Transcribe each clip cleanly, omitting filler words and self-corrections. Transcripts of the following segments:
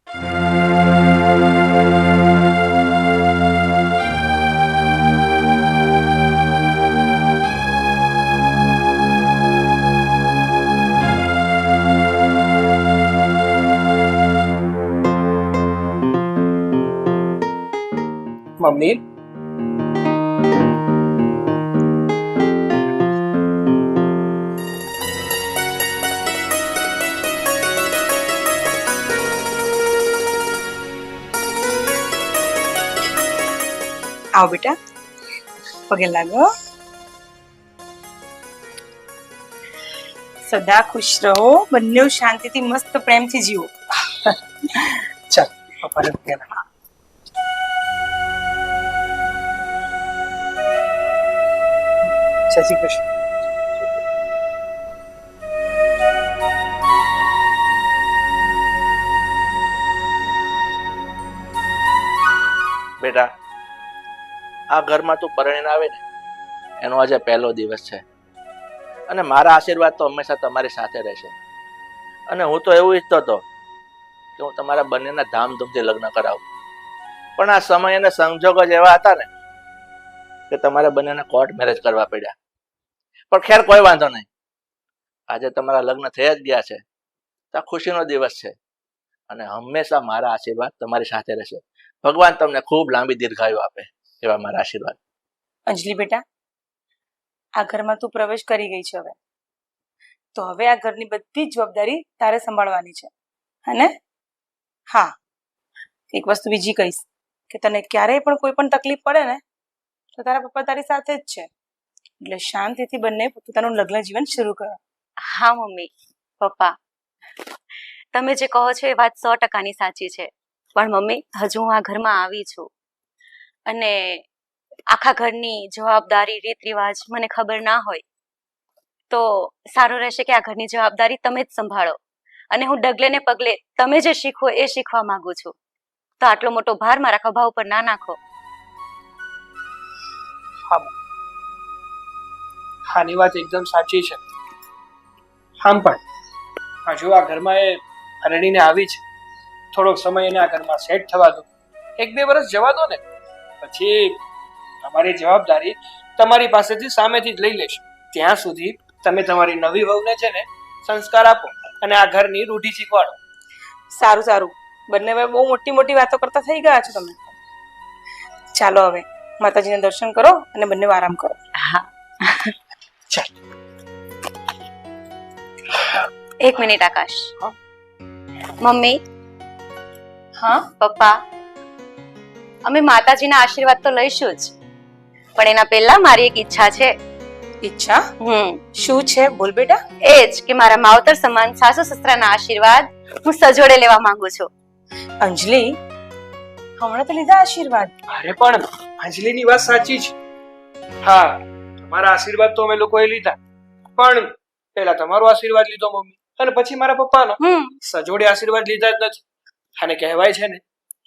Mummy, આવો બેટા, પગે લાગો. સદા ખુશ રહો, બંને શાંતિથી મસ્ત પ્રેમથી જીવો. ચાલ પપ્પાને પગે લાગ. જય શ્રી કૃષ્ણ. બેટા, આ ઘરમાં તું પરણીને આવે ને એનો આજે પહેલો દિવસ છે અને મારા આશીર્વાદ તો હંમેશા તમારી સાથે રહેશે. અને હું તો એવું ઈચ્છતો હતો કે હું તમારા બંનેના ધામધૂમથી લગ્ન કરાવું, પણ આ સમય અને સંજોગો જ એવા હતા ને કે તમારે બંનેને કોર્ટ મેરેજ કરવા પડ્યા. પણ ખેર, કોઈ વાંધો નહીં, આજે તમારા લગ્ન થઈ જ ગયા છે તો આ ખુશીનો દિવસ છે અને હંમેશા મારા આશીર્વાદ તમારી સાથે રહેશે. ભગવાન તમને ખૂબ લાંબી દીર્ઘાયુ આપે એવા મારા આશીર્વાદ. અંજલિ બેટા, આ ઘરમાં તું પ્રવેશ કરી ગઈ છે હવે, તો હવે આ ઘરની બધી જ જવાબદારી તારે સંભાળવાની છે, હે? હા, એક વસ્તુ બીજી કહીશ કે તને ક્યારેય પણ કોઈ પણ તકલીફ પડે ને તો તારા પપ્પા તારી સાથે જ છે, એટલે શાંતિથી બંને પોતાનું લગ્ન જીવન શરૂ કરો. હા મમ્મી, પપ્પા, તમે જે કહો છો એ વાત 100%ની સાચી છે. પણ મમ્મી, હજુ હું આ ઘરમાં આવી છું અને આખા ઘરની જવાબદારી, રીત રિવાજ મને ખબર ના હોય તો સારું રહેશે કે આ ઘરની જવાબદારી તમે જ સંભાળો અને હું ડગલે ને પગલે તમે જે શીખવો એ શીખવા માંગુ છું. તો આટલો મોટો ભાર મારા ખભા ઉપર ના નાખો. હા, આની વાત એકદમ સાચી છે. આમ પણ હજુ આ ઘરમાં એ પરણીને આવી છે, થોડોક સમય એને આ ઘરમાં સેટ થવા દો, 1-2 વર્ષ જવા દો ને, પછી તમારી જવાબદારી તમારી પાસેથી સામેથી જ લઈ લેશે. ત્યાં સુધી તમે તમારી નવી વહુને છે ને સંસ્કાર આપો અને આ ઘરની રૂઢી શીખવાડો. સારું સારું, બંને હવે બહુ મોટી મોટી વાતો કરતા થઈ ગયા છો તમે. ચાલો હવે માતાજીને દર્શન કરો અને બંને આરામ કરો. હા, ચાલ. એક મિનિટ આકાશ. મમ્મી, હા પપ્પા, અમે માતાજીના આશીર્વાદ તો લઈશું જ, પણ એના પહેલા મારી એક ઈચ્છા છે. ઈચ્છા? શું છે? બોલ બેટા. એ જ કે મારા માવતર સમાન સાસુ સસરાના આશીર્વાદ હું સજોડે લેવા માંગુ છું. અંજલિ, હમણાં તો લીધા આશીર્વાદ. અરે પણ અંજલિની વાત સાચી છે. હા, તમારા આશીર્વાદ તો અમે લોકોએ લીધા, પણ પહેલા તમારો આશીર્વાદ લીધો મમ્મી અને પછી મારા પપ્પાનો. સજોડે આશીર્વાદ લીધા જ નથી. અને કહેવાય છે ને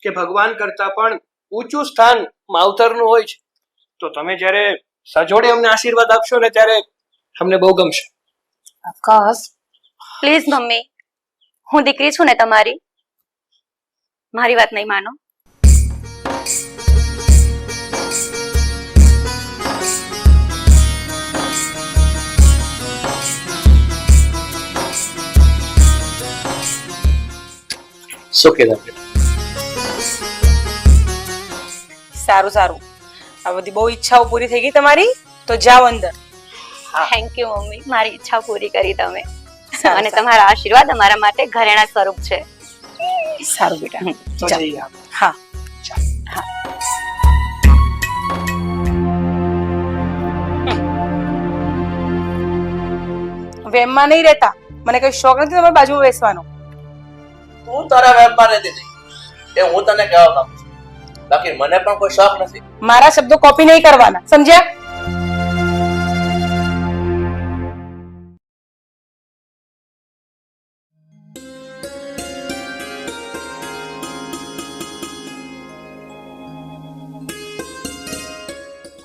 કે ભગવાન કરતા પણ ઊંચું સ્થાન માવતરનું હોય છે. તો તમે જ્યારે સજોડે અમને આશીર્વાદ આપશો ને ત્યારે અમને બહુ ગમશે. આકાશ, પ્લીઝ મમ્મી, હું દીકરી છું ને તમારી, મારી વાત નહીં માનો. શું કીધું? સારું સારું, આ બધી બહુ ઈચ્છાઓ પૂરી થઈ ગઈ તમારી, તો જાઓ અંદર. થેન્ક યુ મમ્મી, મારી ઈચ્છા પૂરી કરી તમે અને તમારા આશીર્વાદ અમારા માટે ઘરેણા સ્વરૂપ છે. સારું બેટા, તો જઈએ આપણે. હા. વેમમાં નહીં રહેતા, મને કઈ શોખ નથી તમારી બાજુમાં બેસવાનો. તું તારા વેપાર નથી એ હું તને કહેવા માંગુ છું, બાકી મને પણ કોઈ શોખ નથી. મારા શબ્દો કોપી નહીં કરવાના, સમજ્યા?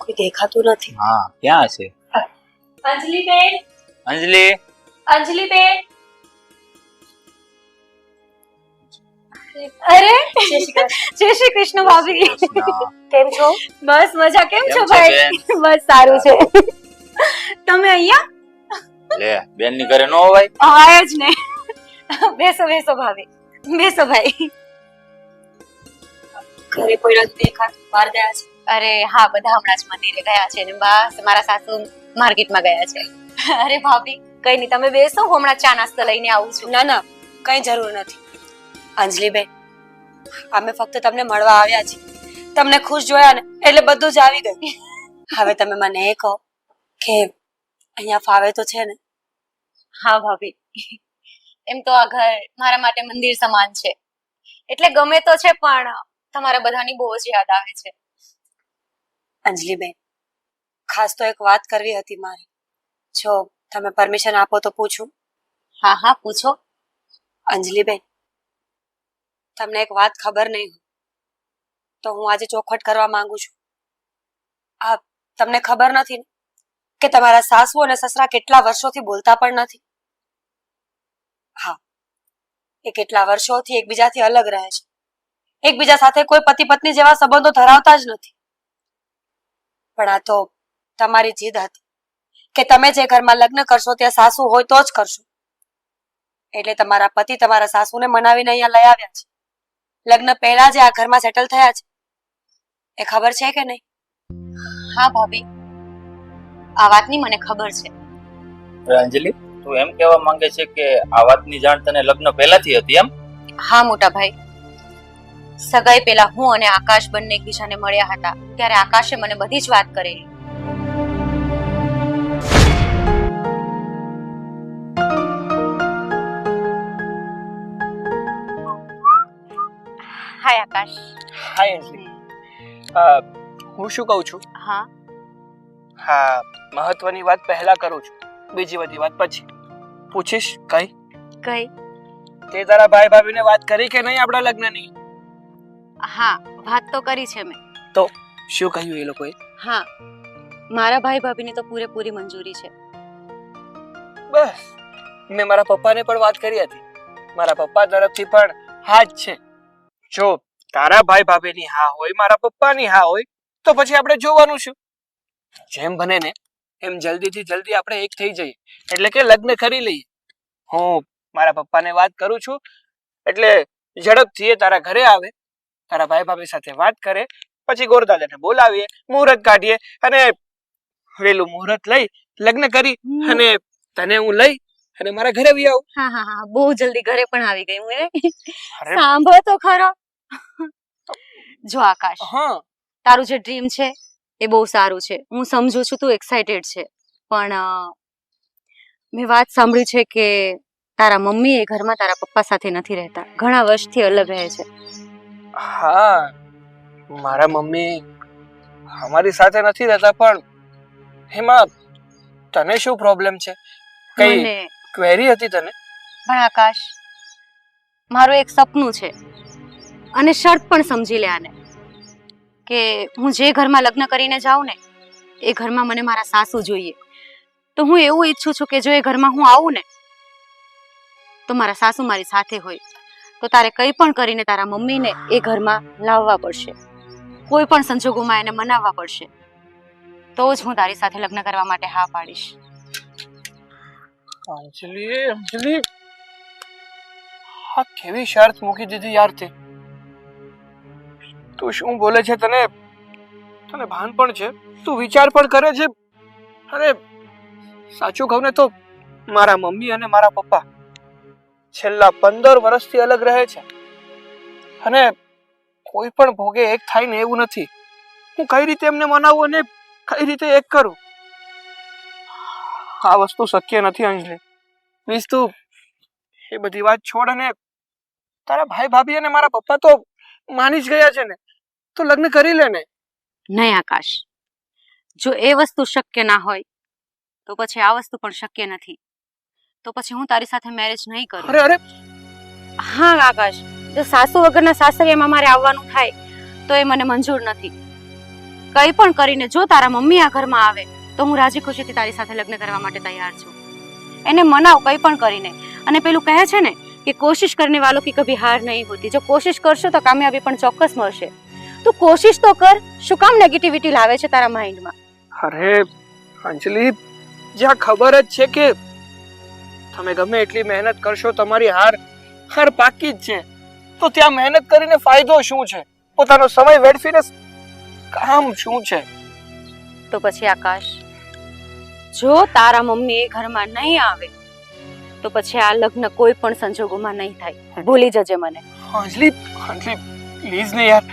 કોઈ દેખાતું નથી. હા, ક્યાં છે? અંજલિ બેન, અંજલિ, અંજલિ બેન. અરે જય શ્રી કૃષ્ણ ભાભી. કેમ છો? બસ મજા. કેમ છો કેમ છે ભાઈ? બસ સારું છે. તમે અહીંયા લે બેન ની ઘરે નો હોય આયા જ ને. બેસો બેસો ભાભી, બેસો ભાઈ. ઘરે કોઈ નથી દેખાતું, બહાર ગયા છે. અરે હા, બધા હમણાં જ મંદિરે ગયા છે ને બસ મારા સાસુ માર્કેટમાં ગયા છે. અરે ભાભી કઈ નહીં, તમે બેસો, હું હમણાં ચા નાસ્તો લઈને આવું છું. ના ના, કઈ જરૂર નથી. અંજલિબેન, અમે ફક્ત તમને મળવા આવ્યા છીએ. તમને ખુશ જોયા ને એટલે બધું જ આવી ગયું. હવે તમે મને એ કહો કે અહીંયા ફાવે તો છે ને? હા ભાભી, એમ તો આ ઘર મારા માટે મંદિર સમાન છે, એટલે ગમે તો છે, પણ તમારા બધાની બહુ જ યાદ આવે છે. અંજલિબેન, ખાસ તો એક વાત કરવી હતી મારે. જો તમે પરમિશન આપો તો પૂછું? હા હા પૂછો. અંજલિબેન, તમને એક વાત ખબર નહીં હોય તો હું આજે ચોખવટ કરવા માંગુ છું. આ તમને ખબર નથી ને કે તમારા સાસુ અને સસરા કેટલા વર્ષોથી બોલતા પણ નથી? હા, એ કેટલા વર્ષોથી એકબીજાથી અલગ રહે છે. એકબીજા સાથે કોઈ પતિ પત્ની જેવા સંબંધો ધરાવતા જ નથી. પણ આ તો તમારી જીદ હતી કે તમે જે ઘરમાં લગ્ન કરશો ત્યાં સાસુ હોય તો જ કરશો. એટલે તમારા પતિ તમારા સાસુને મનાવીને અહીંયા લઈ આવ્યા છે. લગ્ન પહેલા જે આ ઘરમાં સેટલ થયા છે, એ ખબર છે કે નહીં? હા ભાભી, આ વાતની મને ખબર છે. અંજલિ તું એમ કહેવા માંગે છે કે આ વાતની જાણ તને લગ્ન પહેલાથી હતી એમ? હા મોટા ભાઈ, સગાઈ પહેલા હું અને આકાશ બંને એકબીજાને મળ્યા હતા ત્યારે આકાશે મને બધી જ વાત કરેલી. હાય આકાશ. હાય અંજલિ. હું શું કહું છું? હા હા, મહત્વની વાત પહેલા કરું છું, બીજી બધી વાત પછી. પૂછીશ કઈ? કઈ? તે તારા ભાઈ ભાભીને વાત કરી કે નહીં આપણા લગ્નની? હા, વાત તો કરી છે મેં. તો શું કહ્યું એ લોકોએ? હા, મારા ભાઈ ભાભીની તો પૂરેપૂરી મંજૂરી છે. બસ, મેં મારા પપ્પાને પણ વાત કરી હતી. મારા પપ્પા તરફથી પણ હા જ છે. જો તારા ભાઈ ભાભીની હા હોય, મારા પપ્પાની હા હોય, તો પછી આપણે જોવાનું શું? જેમ બને ને એમ જલ્દીથી જલ્દી આપણે એક થઈ જઈએ, એટલે કે લગ્ન કરી લઈએ. હું મારા પપ્પાને વાત કરું છું, એટલે ઝડપથી એ તારા ઘરે આવે, તારા ભાઈ ભાભી સાથે વાત કરે, પછી ગોરદાદાને બોલાવીએ, મુહૂર્ત કાઢીએ અને વેલું મુહૂર્ત લઈ લગ્ન કરી અને તને હું લઈ અને મારા ઘરે આવી આવું. હા હા હા, બહુ જલ્દી ઘરે પણ આવી ગઈ હું. અરે સાંભળો તો ખરો. જો આકાશ, હા, તારું જે ડ્રીમ છે એ બહુ સારું છે, હું સમજુ છું તું એક્સાઇટેડ છે, પણ મેં વાત સાંભળી છે કે તારા મમ્મી એ ઘરમાં તારા પપ્પા સાથે નથી રહેતા, ઘણા વર્ષથી અલગ રહે છે. હા, મારા મમ્મી અમારી સાથે નથી રહેતા, પણ એમાં તને શું પ્રોબ્લેમ છે? કઈ મને ક્વેરી હતી તને? પણ આકાશ, મારું એક સપનું છે અને શરત પણ સમજી લે આને, કે હું જે ઘરમાં લગ્ન કરીને જાઉં ને એ ઘરમાં મને મારા સાસુ જોઈએ. તો હું એવું ઈચ્છું છું કે જો એ ઘરમાં હું આવું ને તો મારા સાસુ મારી સાથે હોય. તો તારે કંઈ પણ કરીને તારા મમ્મીને એ ઘરમાં લાવવા પડશે, કોઈ પણ સંજોગોમાં એને મનાવવા પડશે, તો જ હું તારી સાથે લગ્ન કરવા માટે હા પાડીશ. અંજલિ, અંજલિ, હા કેવી શરત મૂકી દીધી યાર તે. તું શું બોલે છે? તને ભાન પણ છે? તું વિચાર પણ કરે છે? અરે સાચું કહું ને તો મારા મમ્મી અને મારા પપ્પા છેલ્લા 15 વર્ષથી અલગ રહે છે અને કોઈ પણ ભોગે એક થાય ને એવું નથી. હું કઈ રીતે એમને મનાવું અને કઈ રીતે એક કરું? આ વસ્તુ શક્ય નથી અંજલિ. પ્લીઝ તું એ બધી વાત છોડ અને તારા ભાઈ ભાભી અને મારા પપ્પા તો માની જ ગયા છે ને, તો લગ્ન કરી લે ને. નહીં આકાશ, જો એ વસ્તુ શક્ય ના હોય તો પછી આ વસ્તુ પણ શક્ય નથી. તો પછી હું તારી સાથે મેરેજ નહીં કરું. અરે અરે, હા આકાશ, જો સાસુ વગરના સાસરિયામાં મારે આવવાનું થાય તો એ મને મંજૂર નથી. કંઈ પણ કરીને જો તારા મમ્મી આ ઘરમાં આવે તો હું રાજી ખુશીથી તારી સાથે લગ્ન કરવા માટે તૈયાર છું. એને મનાવ કંઈ પણ કરીને. અને પેલું કહે છે ને कि कोशिश करने वालों की कभी हार नहीं होती। जो कोशिश करशो तो कामयाबी पण ચોક્કસ મળશે। તું કોશિશ તો કર, શું કામ નેગેટિવિટી લાવે છે તારા માઇન્ડમાં? અરે અંજલિ, જ્યાં ખબર જ છે કે તમે ગમે એટલી મહેનત કરશો તમારી હાર પાકી જ છે, તો ત્યાં મહેનત કરીને ફાયદો શું છે? પોતાનો સમય વેડફીને કામ શું છે? તો પછી આકાશ, જો તારા મમ્મી એ ઘરમાં નહીં આવે તો પછી આ લગ્ન કોઈ પણ સંજોગોમાં નહીં થાય, ભૂલી જજે મને। અંજલિ પ્લીઝ ને યાર,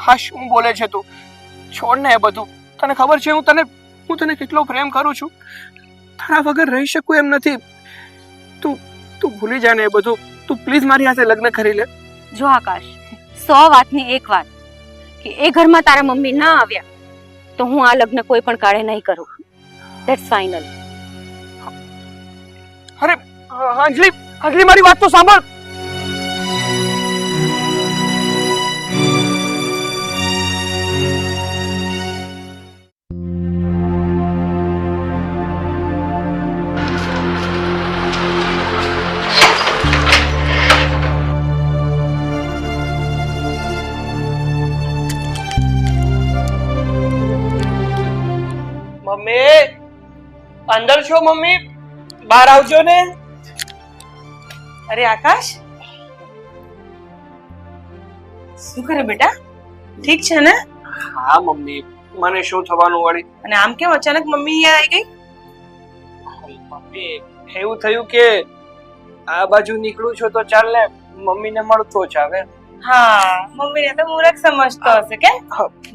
હા શું બોલે છે તું? છોડ ને એ બધું, તને ખબર છે હું તને કેટલો પ્રેમ કરું છું, તારા વગર રહી શકું એમ નથી। તું ભૂલી જા ને એ બધું, તું પ્લીઝ મારી સાથે લગ્ન કરી લે। જો આકાશ, 100 વાતની એક વાત કે એ ઘરમાં તારા મમ્મી ના આવ્યા તો હું આ લગ્ન કોઈ પણ કાળે નહીં કરું, ધેટ્સ ફાઇનલ। અરે અંજલિ મારી વાત તો સાંભળ। મમ્મી, અંદર છો મમ્મી? બહાર આવજો ને। અરે આકાશ, શું કરે બેટા? ઠીક છે ને? હા મમ્મી, મને શું થવાનું વળી? અને આમ કેમ અચાનક મમ્મી અહીંયા આવી ગઈ? મમ્મી, એવું થયું કે આ બાજુ નીકળું છું તો ચાલ ને મમ્મીને મળતો જ આવે। હા, મમ્મીને તો મૂર્ખ સમજતો હશે કે?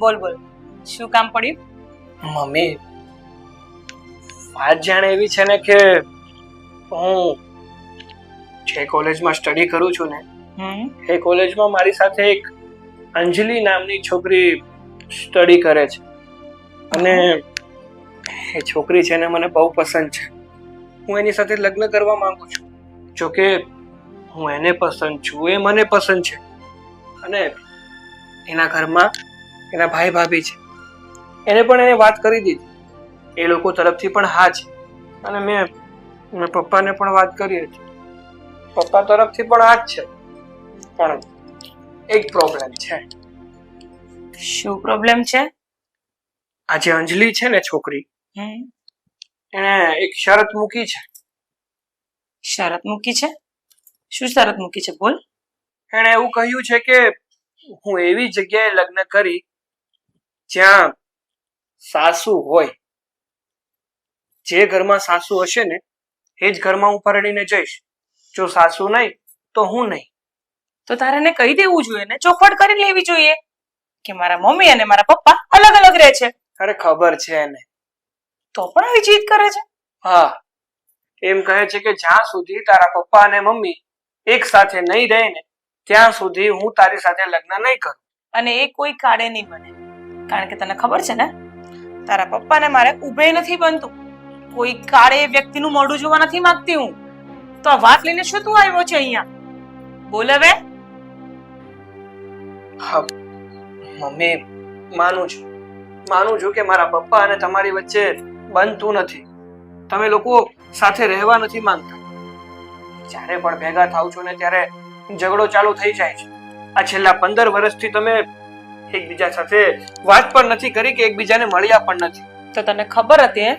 બોલ શું કામ પડ્યું? મમ્મી, વાત જાણે એવી છે ને કે હું જે કોલેજમાં સ્ટડી કરું છું ને, એ કોલેજમાં મારી સાથે એક અંજલિ નામની છોકરી સ્ટડી કરે છે, અને એ છોકરી છે ને મને બહુ પસંદ છે। હું એની સાથે લગ્ન કરવા માંગુ છું, જોકે હું એને પસંદ છું, એ મને પસંદ છે, અને એના ઘરમાં એના ભાઈ ભાભી છે, એને પણ એને વાત કરી દીધી, એ લોકો તરફથી પણ હા છે, અને મેં પપ્પાને પણ વાત કરી હતી, પપ્પા તરફથી પણ હા જ છે, પણ એક પ્રોબ્લેમ છે। શું પ્રોબ્લેમ છે? આ જે અંજલિ છે ને છોકરી, એને એક શરત મૂકી છે। શરત મૂકી છે? શું શરત મૂકી છે? બોલ। એણે એવું કહ્યું છે કે હું એવી જગ્યાએ લગ્ન કરી જ્યાં સાસુ હોય, જે ઘરમાં સાસુ હશે ને એ જ ઘરમાં હું પરણીને જઈશ, જો સાસુ નહીં તો હું નહીં। તો તારે એને કહી દેવું જોઈએ ને, ચોખવટ કરી લેવી જોઈએ કે મારા મમ્મી અને મારા પપ્પા અલગ અલગ રહે છે। અરે ખબર છે એને, તો પણ આવી જીદ કરે છે। હા, એમ કહે છે કે જ્યાં સુધી તારા પપ્પા અને મમ્મી એક સાથે નહીં રહે ને ત્યાં સુધી હું તારી સાથે લગ્ન નહીં કરું। અને એ કોઈ કાળે નહીં બને, કારણ કે તને ખબર છે ને, તારા પપ્પાને મારે ઉભે નથી બનતું, કોઈ કાળે વ્યક્તિનું મોઢું જોવા નથી માંગતી હું। તો આ વાત લઈને શું તું આવ્યો છે અહીંયા? બોલ હવે। હા મમ્મી, માનું છું કે મારા પપ્પા અને તમારી વચ્ચે બનતું નથી, તમે લોકો સાથે રહેવા નથી માંગતા, જ્યારે પણ ભેગા થાવ છો ને ત્યારે ઝઘડો ચાલુ થઈ જાય છે। આ છેલ્લા 15 વર્ષથી તમે એકબીજા સાથે વાત પણ નથી કરી કે એકબીજાને મળ્યા પણ નથી। તો તને ખબર હતી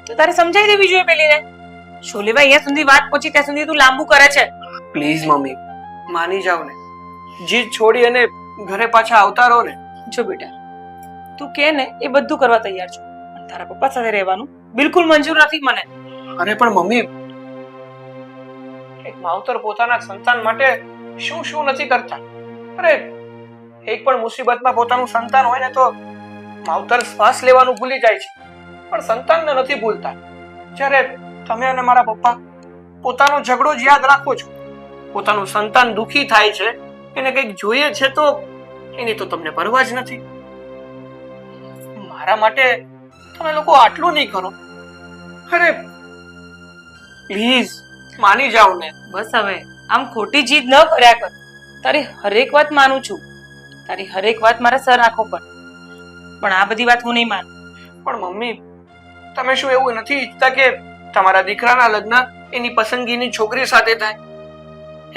તો તારે સમજાઈ દેવી જોઈએ પેલીને। શું લેવા અહીંયા સુધી વાત પહોંચી ત્યાં સુધી તું લાંબુ કરે છે? પ્લીઝ મમ્મી, માની જાવ ને, જીદ છોડી અને ઘરે પાછા આવતા રહો ને। જો બેટા, તું કે ને એ બધું કરવા તૈયાર છું, પણ તારા પપ્પા સાથે રહેવાનું બિલકુલ મંજૂર નથી મને। અરે પણ મમ્મી, એક માવતર પોતાના સંતાન માટે શું નથી કરતા? અરે એક પણ મુસીબતમાં પોતાનું સંતાન હોય ને તો માવતર શ્વાસ લેવાનું ભૂલી જાય છે, પણ સંતાનને નથી ભૂલતા। જ્યારે તમે અને મારા પપ્પા પોતાનો ઝઘડો જ યાદ રાખો છો, પોતાનું સંતાન દુખી થાય છે, એને કંઈક જોઈએ છે તો એની તો તમને પરવા જ નથી। મારા માટે તમે લોકો આટલું નહીં કરો। અરે પ્લીઝ માની જાઓ ને। બસ હવે આમ ખોટી જીદ ન કર્યા કર। તારી હરેક વાત માનું છું, તારી હરેક વાત મારા સર આંખો પર, પણ આ બધી વાત હું નહીં માનું। પણ મમ્મી, તમે શું એવું નથી ઈચ્છતા કે તમારા દીકરાના લગ્ન એની પસંદગીની છોકરી સાથે થાય?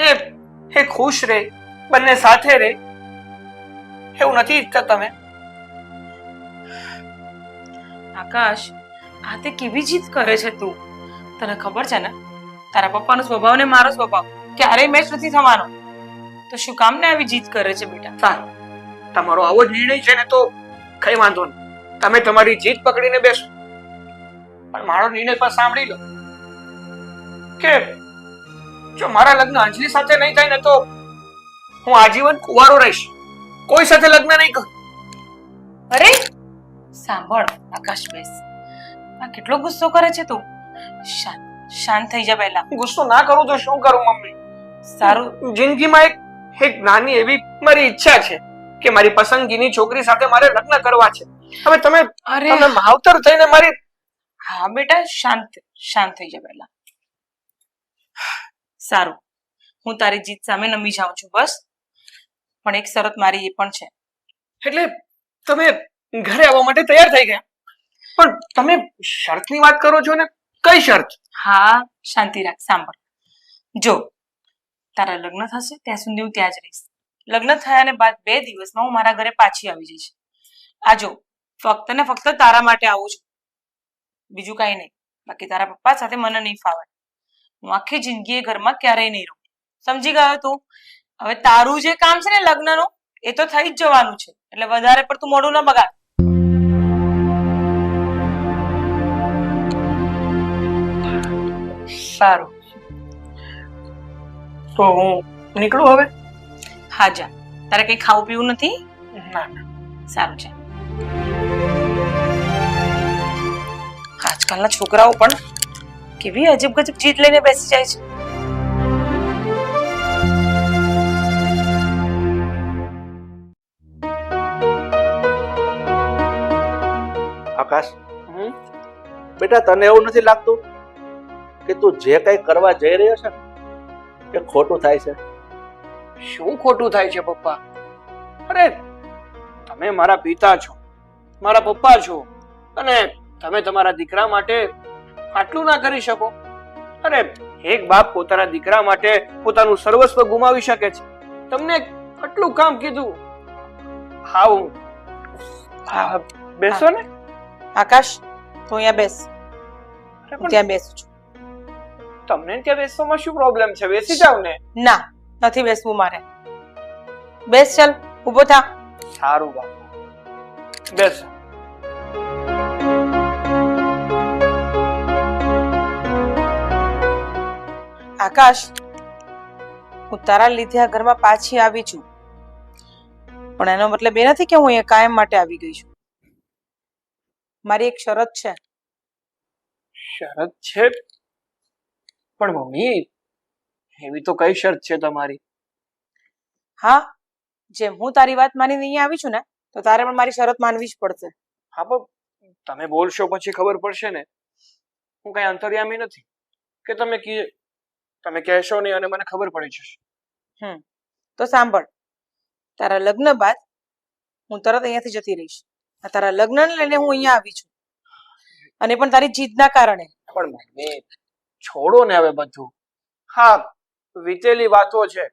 એ ખુશ રહે, બંને સાથે રહે. એવું નથી ઈચ્છતા તમે? આકાશ, આ તે કેવી જીદ કરે છે તું? તને ખબર છે ને તારા પપ્પાનો સ્વભાવ ને મારો સ્વભાવ ક્યારેય મેચ નથી થવાનો. તો શું કામ ને આવી જીદ કરે છે બેટા? સારું, તમારો આવો જ નિર્ણય છે ને તો કઈ વાંધો નહીં. તમે તમારી જીદ પકડીને બેસો, પણ મારો નિર્ણય પણ સાંભળી લો કે જો મારા લગ્ન અંજલિ સાથે નહીં થાય ને તો હું આજીવન કુંવારો રહીશ. કોઈ સાથે લગ્ન નહીં કરું. અરે સાંભળ આકાશ, બેસ. આ કેટલો ગુસ્સો કરે છે તું? શાંત થઈ જા પહેલા. ગુસ્સો ના કરું તો શું કરું મમ્મી? સારું, જિંદગીમાં એક નાની એવી મારી ઈચ્છા છે કે મારી પસંદગીની છોકરી સાથે મારે લગ્ન કરવા છે. હવે તમે માવતર થઈને મારી... હા બેટા, શાંત થઈ જા પહેલા. સારું, હું તારી જીત સામે નમી જાઉં છું બસ. પણ એક શરત મારી એ પણ છે. એટલે તમે ઘરે આવવા માટે તૈયાર થઈ ગયા, પણ તમે શરતની વાત કરો છો ને? કઈ શરત? હા, શાંતિ રાખ, સાંભળ. જો તારા લગ્ન થશે ત્યાં સુધી હું ત્યાં જ રહીશ. લગ્ન થયાને બાદ 2 દિવસમાં હું મારા ઘરે પાછી આવી જઈશ. આ જો, ફક્ત ને ફક્ત તારા માટે આવું છું, બીજું કઈ નહીં. બાકી તારા પપ્પા સાથે મને નહીં ફાવે. હું આખી જિંદગી એ ઘરમાં ક્યારેય નહીં રહું. સમજી ગયો તું? હવે તારું જે કામ છે ને લગ્નનું, એ તો થઈ જ જવાનું છે, એટલે વધારે પડતું મોડું ન બગાડ. સારું, તો હું નીકળું હવે? હા જા. તારે કઈ ખાવું પીવું નથી? ના ના. સારું છે. આજકાલના છોકરાઓ પણ કેવી અજબ ગજબ જીત લઈને બેસી જાય છે. આકાશ, બેટા તને એવું નથી લાગતું કે તું જે કઈ કરવા જઈ રહ્યો છે ને એ ખોટું થાય છે? શું ખોટું થાય છે પપ્પા? અરે તમે મારા પિતા છો, મારા પપ્પા છો, અને તમે તમારા દીકરા માટે આટલું ના કરી શકો? અરે એક બાપ પોતાના દીકરા માટે પોતાનું સર્વસ્વ ગુમાવી શકે છે. તમને આટલું કામ કીધું. હા, બેસો ને. આકાશ, તું અહીંયા બેસ. હું ત્યાં બેસું છું. તમને ત્યાં બેસવામાં શું પ્રોબ્લેમ છે? બેસી જાવ ને. ના, નથી બેસવું મારે. બેસ, ચાલ, ઊભો થા. સારું બાપુ, બેસો. આકાશ, હું તારા લીધે આ ઘરમાં પાછી આવી છું, પણ એનો મતલબ એ નથી કે હું અહીંયા કાયમ માટે આવી ગઈ છું. મારી એક શરત છે. શરત છે? પણ મમ્મી, એવી તો કઈ શરત છે તમારી? હા, જેમ હું તારી વાત માનીને અહીંયા આવી છું ને, તો તારે પણ મારી શરત માનવી જ પડશે. હા, પણ તમે બોલશો પછી ખબર પડશે ને. હું કઈ અંતર્યામી નથી કે તમે કહેશો નહીં અને મને ખબર પડી જશે. તો સાંભળ, તારા લગ્ન બાદ હું તરત અહીંયાથી જતી રહીશ. તારા લગ્નને લઈને હું અહીંયા આવી છું, અને પણ તારી જીદના કારણે. પણ મમ્મી, છોડો ને હવે બધું. હા, વીતેલી વાતો છે,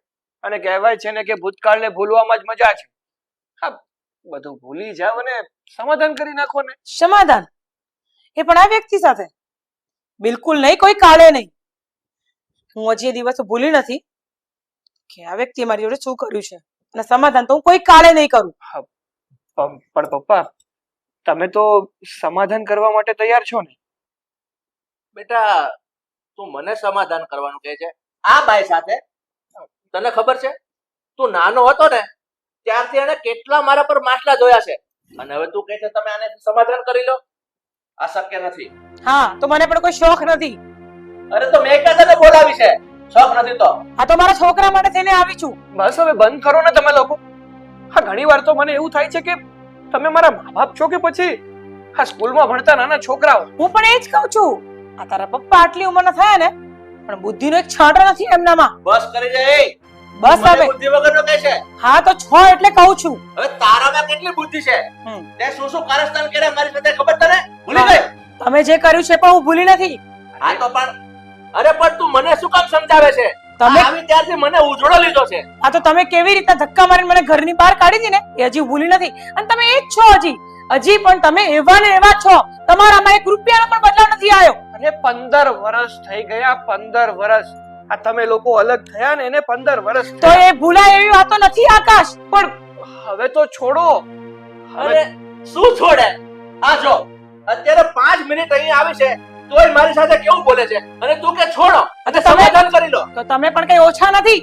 અને કહેવાય છે ને કે ભૂતકાળને ભૂલવામાં જ મજા છે. હા, બધું ભૂલી જાવ અને સમાધાન કરી નાખો ને. સમાધાન? એ પણ આ વ્યક્તિ સાથે? બિલકુલ નહીં, કોઈ કાળે નહીં. હું હજી એ દિવસો ભૂલી નથી કે આ વ્યક્તિએ મારી જોડે શું કર્યું છે, અને સમાધાન તો હું કોઈ કાળે નહીં કરું. પણ પપ્પા, તમે તો સમાધાન કરવા માટે તૈયાર છો ને? બેટા તું મને સમાધાન કરવાનું કહે છે આ બાઈ સાથે? તને ખબર છે તું નાનો હતો ને ત્યારથી એને કેટલા મારા પર માછલા જોયા છે, અને હવે તું કહે છે તમે આને સમાધાન કરી લો? આ શક્ય નથી. હા, તો મને પણ કોઈ શોખ નથી. અરે તો મેં ક્યાં તને બોલાવી છે? શોખ નથી તો આ તો મારા છોકરા માટે થઈને આવી છું. બસ હવે બંધ કરો ને તમે લોકો. હા, ઘણી વાર તો મને એવું થાય છે કે તમે મારા મા બાપ છો કે પછી આ સ્કૂલમાં ભણતા નાના છોકરાઓ. હું પણ એ જ કહું છું. આ તારા પપ્પા આટલી ઉંમરના થયા ને, પણ બુદ્ધિનો એક છાંટો નથી એમનામાં. બસ કરી જાય. બસ હવે. બુદ્ધિ વગરનો કહે છે? હા, તો છો એટલે કહું છું. હવે તારામાં કેટલી બુદ્ધિ છે? તે શું શું કારસ્તાન કર્યા મારી સાથે ખબર તને? ભૂલી ગઈ? તમે જે કર્યું છે પણ હું ભૂલી નથી. હા તો પણ અરે પણ તું મને શું કામ સમજાવે છે? તમે આવી ત્યારથી મને ઉજળો લીધો છે. આ તો તમે કેવી રીતે ધક્કા મારીને મને ઘરની બહાર કાઢી હતી ને એ હજી ભૂલી નથી. અને તમે એ જ છો હજી પણ તમે એવા ને એવા છો. તમારામાં 1 રૂપિયાનો પણ બદલાવ નથી આવ્યો. અને 15 વર્ષ થઈ ગયા, 15 વર્ષ. આ તમે લોકો અલગ થયા ને એને 15 વર્ષ તો એ ભૂલાય એવી વાતો નથી આકાશ. પણ હવે તો છોડો. અરે શું છોડે? આ જો અત્યારે 5 મિનિટ અહીં આવી છે તોય મારી સાથે કેવું બોલે છે અને તું કે છોડો અને સમાધાન કરી લો. તો તમે પણ કઈ ઓછા નથી.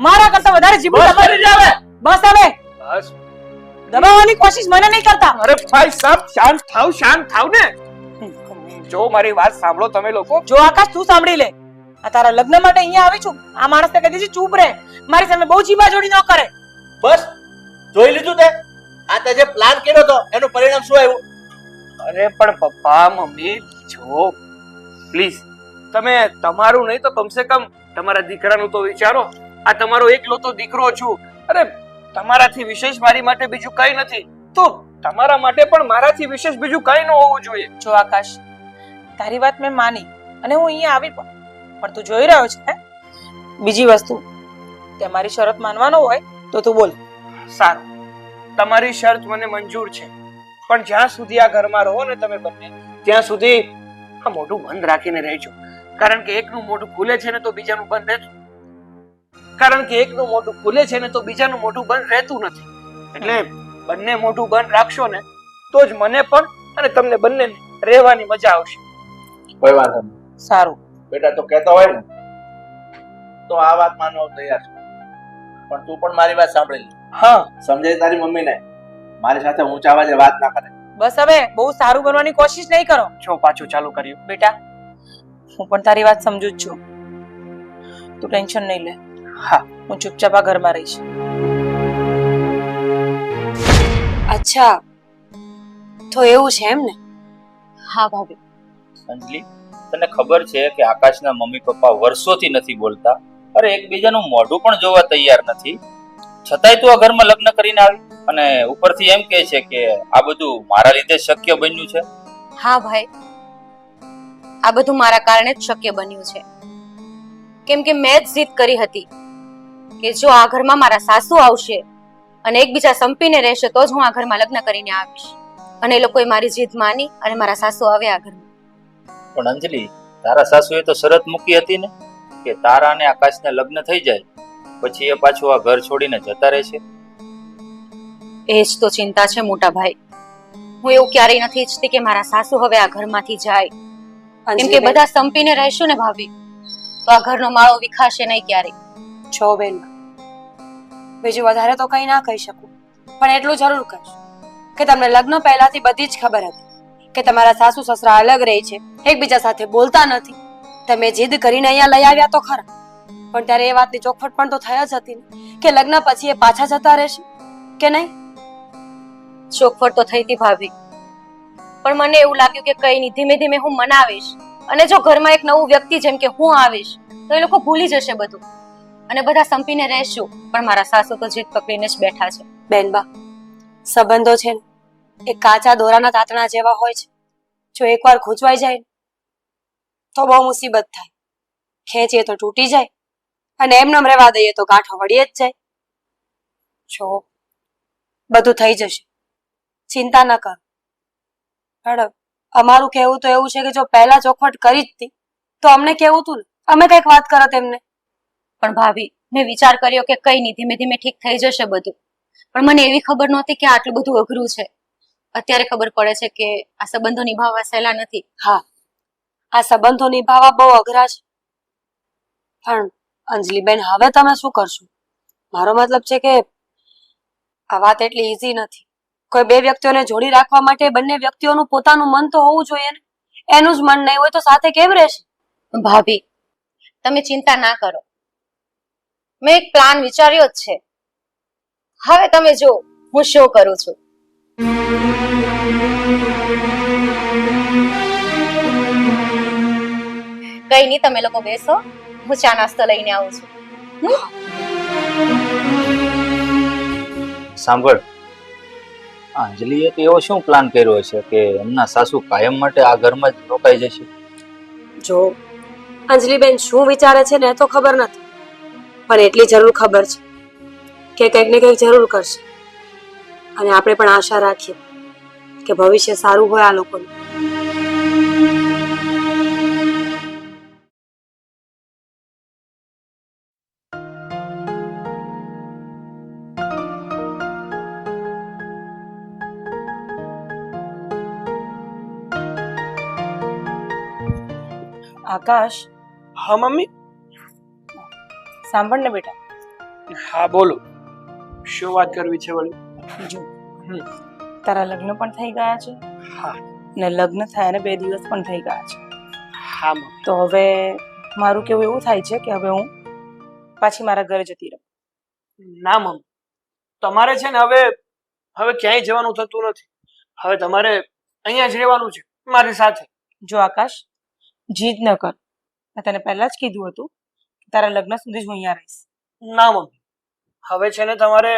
મારા કરતા વધારે જીભું બસ તમારી કરી જાવે. બસ હવે બસ. દબાવવાની કોશિશ મને નહીં કરતા. અરે ભાઈ સાહેબ શાંત થાવ ને. જો મારી વાત સાંભળો તમે લોકો. જો આકાશ તું સાંભળી લે. આ તારા લગ્ન માટે અહીંયા આવી છું. આ માણસને કહી દેજે ચૂપ રહે. મારી સામે બહુ જીભા જોડી ન કરે. બસ જોઈ લીધું તે? આ તે જે પ્લાન કર્યો તો એનું પરિણામ શું આવ્યું? અરે પણ પપ્પા મમ્મી જો પ્લીઝ તમે તમારું નહીં તો કમસે કમ તમારા દીકરાનું તો વિચારો. આ તમારો એકલો તો દીકરો છું. અરે તમારાથી વિશેષ મારી માટે બીજું કઈ નથી. તો તમારા માટે પણ મારાથી વિશેષ બીજું કઈ ન હોવું જોઈએ. જો આકાશ તારી વાત મેં માની અને હું અહીંયા આવી પણ તું જોઈ રહ્યો છે બીજી વસ્તુ તે મારી શરત માનવાનો હોય તો તું બોલ. સારું, તમારી શરત મને મંજૂર છે. પણ જ્યાં સુધી આ ઘરમાં રહો ને તમે બંને ત્યાં સુધી આ મોઢું બંધ રાખીને રહેજો. કારણ કે એકનું મોઢું ખુલે છે ને તો બીજાનું બંધ રહેતું. કારણ કે એકનું મોઢું ખુલે છે ને તો બીજાનું મોઢું બંધ રહેતું નથી. એટલે બંને મોઢું બંધ રાખશો ને તો જ મને પણ અને તમને બંનેને રહેવાની મજા આવશે. કોઈ વાંધો નહીં. સારું બેટા તો કહેતો હોય ને તો આ વાત માનવા તૈયાર છું. પણ તું પણ મારી વાત સાંભળી લે. હા, સમજાય તારી મમ્મીને મારી સાથે ઊંચા અવાજે વાત ના કરે. બસ હવે બહુ સારું બનવાની કોશિશ નહીં કરો. જો પાછું ચાલુ કર્યું. બેટા હું પણ તારી વાત સમજુ જ છું. તું ટેન્શન નહીં લે. હા, હું ચૂપચાપ આ ઘરમાં રહીશ. અચ્છા તો એવું છે એમ ને? હા ભાભી. અંજલિ, તને ખબર છે કે આકાશના મમ્મી પપ્પા વર્ષોથી નથી બોલતા, અરે એકબીજાનું મોઢું પણ જોવા તૈયાર નથી, છતાંય તું આ ઘરમાં લગ્ન કરીને આવી અને ઉપરથી એમ કહે છે કે આ બધું મારા લીધે શક્ય બન્યું છે. હા ભાઈ, આ બધું મારા કારણે જ શક્ય બન્યું છે. કેમ કે મેં જ જીદ કરી હતી કે જો આ ઘરમાં મારા સાસુ આવશે અને એકબીજા સંપીને રહેશે તો જ હું આ ઘરમાં લગ્ન કરીને આવીશ. અને એ લોકોએ મારી જીદ માની અને મારા સાસુ આવ્યા આ ઘરમાં. પણ અંજલિ, તારા સાસુએ તો શરત મૂકી હતી ને કે તારા અને આકાશને લગ્ન થઈ જાય પછી એ પાછું આ ઘર છોડીને જતા રહેશે. એ જ તો ચિંતા છે મોટા ભાઈ. હું એવું ક્યારેય નથી ઈચ્છતી કે મારા સાસુ હવે આ ઘરમાંથી જાય. કેમ કે બધા સંપીને રહેશું ને ભાભી તો આ ઘરનો માળો વિખાશે નહીં ક્યારેય. છો બેન, બીજું વધારે તો કઈ ના કહી શકું, પણ એટલું જરૂર કહીશ કે તમને લગ્ન પહેલાથી બધી જ ખબર હતી કે તમારા સાસુ સસરા અલગ રહે છે, એકબીજા સાથે બોલતા નથી. તમે જીદ કરીને અહીંયા લઈ આવ્યા તો ખરા, પણ ત્યારે એ વાતની ચોખવટ પણ તો થઈ જ હતી ને કે લગ્ન પછી એ પાછા જતા રહેશે કે નહીં. ચોખવટ તો થઈ હતી ભાભી, પણ મને એવું લાગ્યું કે કઈ નહીં, ધીમે ધીમે હું મનાવીશ અને જો ઘરમાં એક નવું વ્યક્તિ જેમ કે હું આવીશ તો એ લોકો ભૂલી જશે બધું અને બધા સંપીને રહેશું. પણ મારા સાસુ તો જીદ પકડીને જ બેઠા છે. બેનબા, સંબંધો છે ને એ કાચા દોરાના તાતણા જેવા હોય છે. જો એકવાર ખૂંચવાઈ જાય તો બહુ મુસીબત થાય. ખેંચીએ તો તૂટી જાય અને એમનેમ રહેવા દઈએ તો ગાંઠો વળીએ જ જાય. જો બધું થઈ જશે, ચિંતા ન કર. મેડમ, અમારું કહેવું તો એવું છે કે જો પહેલા ચોખવટ કરી જ હતી તો અમને કેવું તું ને અમે કઈક વાત કરત એમને. પણ ભાભી, મેં વિચાર કર્યો કે કઈ નહીં, ધીમે ધીમે ઠીક થઈ જશે બધું. પણ મને એવી ખબર નહોતી કે આટલું બધું અઘરું છે. અત્યારે ખબર પડે છે કે આ સંબંધો નિભાવવા સહેલા નથી. હા, આ સંબંધો નિભાવવા બહુ અઘરા છે. પણ અંજલિબેન, હવે તમે શું કરશો? મારો મતલબ છે કે આ વાત એટલી ઈઝી નથી. કોઈ બે વ્યક્તિઓને જોડી રાખવા માટે બંને વ્યક્તિઓનું પોતાનું મન તો હોવું જોઈએ ને. એનું જ મન નહીં હોય તો સાથે કેમ રહેશે? ભાભી, તમે ચિંતા ના કરો, મેં એક પ્લાન વિચાર્યો જ છે. હવે તમે જો હું શું કરું છું. કઈ નહીં, તમે લોકો બેસો, હું ચા નાસ્તો લઈને આવું છું. સાંભળ, અંજલિએ તો એવો શું પ્લાન કર્યો છે કે એમના સાસુ કાયમ માટે આ ઘરમાં જ રોકાઈ જશે? જો અંજલિબેન શું વિચારે છે ને તો ખબર નથી, પણ એટલી જરૂર ખબર છે કે કંઈક ને કંઈક જરૂર કરશે. અને આપણે પણ આશા રાખીએ કે ભવિષ્ય સારું હોય આ લોકોનું. આકાશ, હા મમ્મી. સાંભળ ને બેટા. હા બોલો, શું વાત કરવી છે વળી? જો હમ. તારા લગ્ન પણ થઈ ગયા છે હા ને લગ્ન થયા ને 2 દિવસ પણ થઈ ગયા છે. હા મમ્મી. તો હવે મારું કેવું એવું થાય છે કે હવે હું પાછી મારા ઘરે જતી રહું. ના મમ્મી, તમારે છે ને હવે હવે ક્યાંય જવાનું થતું નથી. હવે તમારે અહીંયા જ રહેવાનું છે મારી સાથે. જો આકાશ, જીદ ન કર. મેં તને પહેલા જ કીધું હતું કે તારા લગ્ન સુધી જ હું અહીંયા રહીશ. ના મમ્મી, હવે છે ને તમારે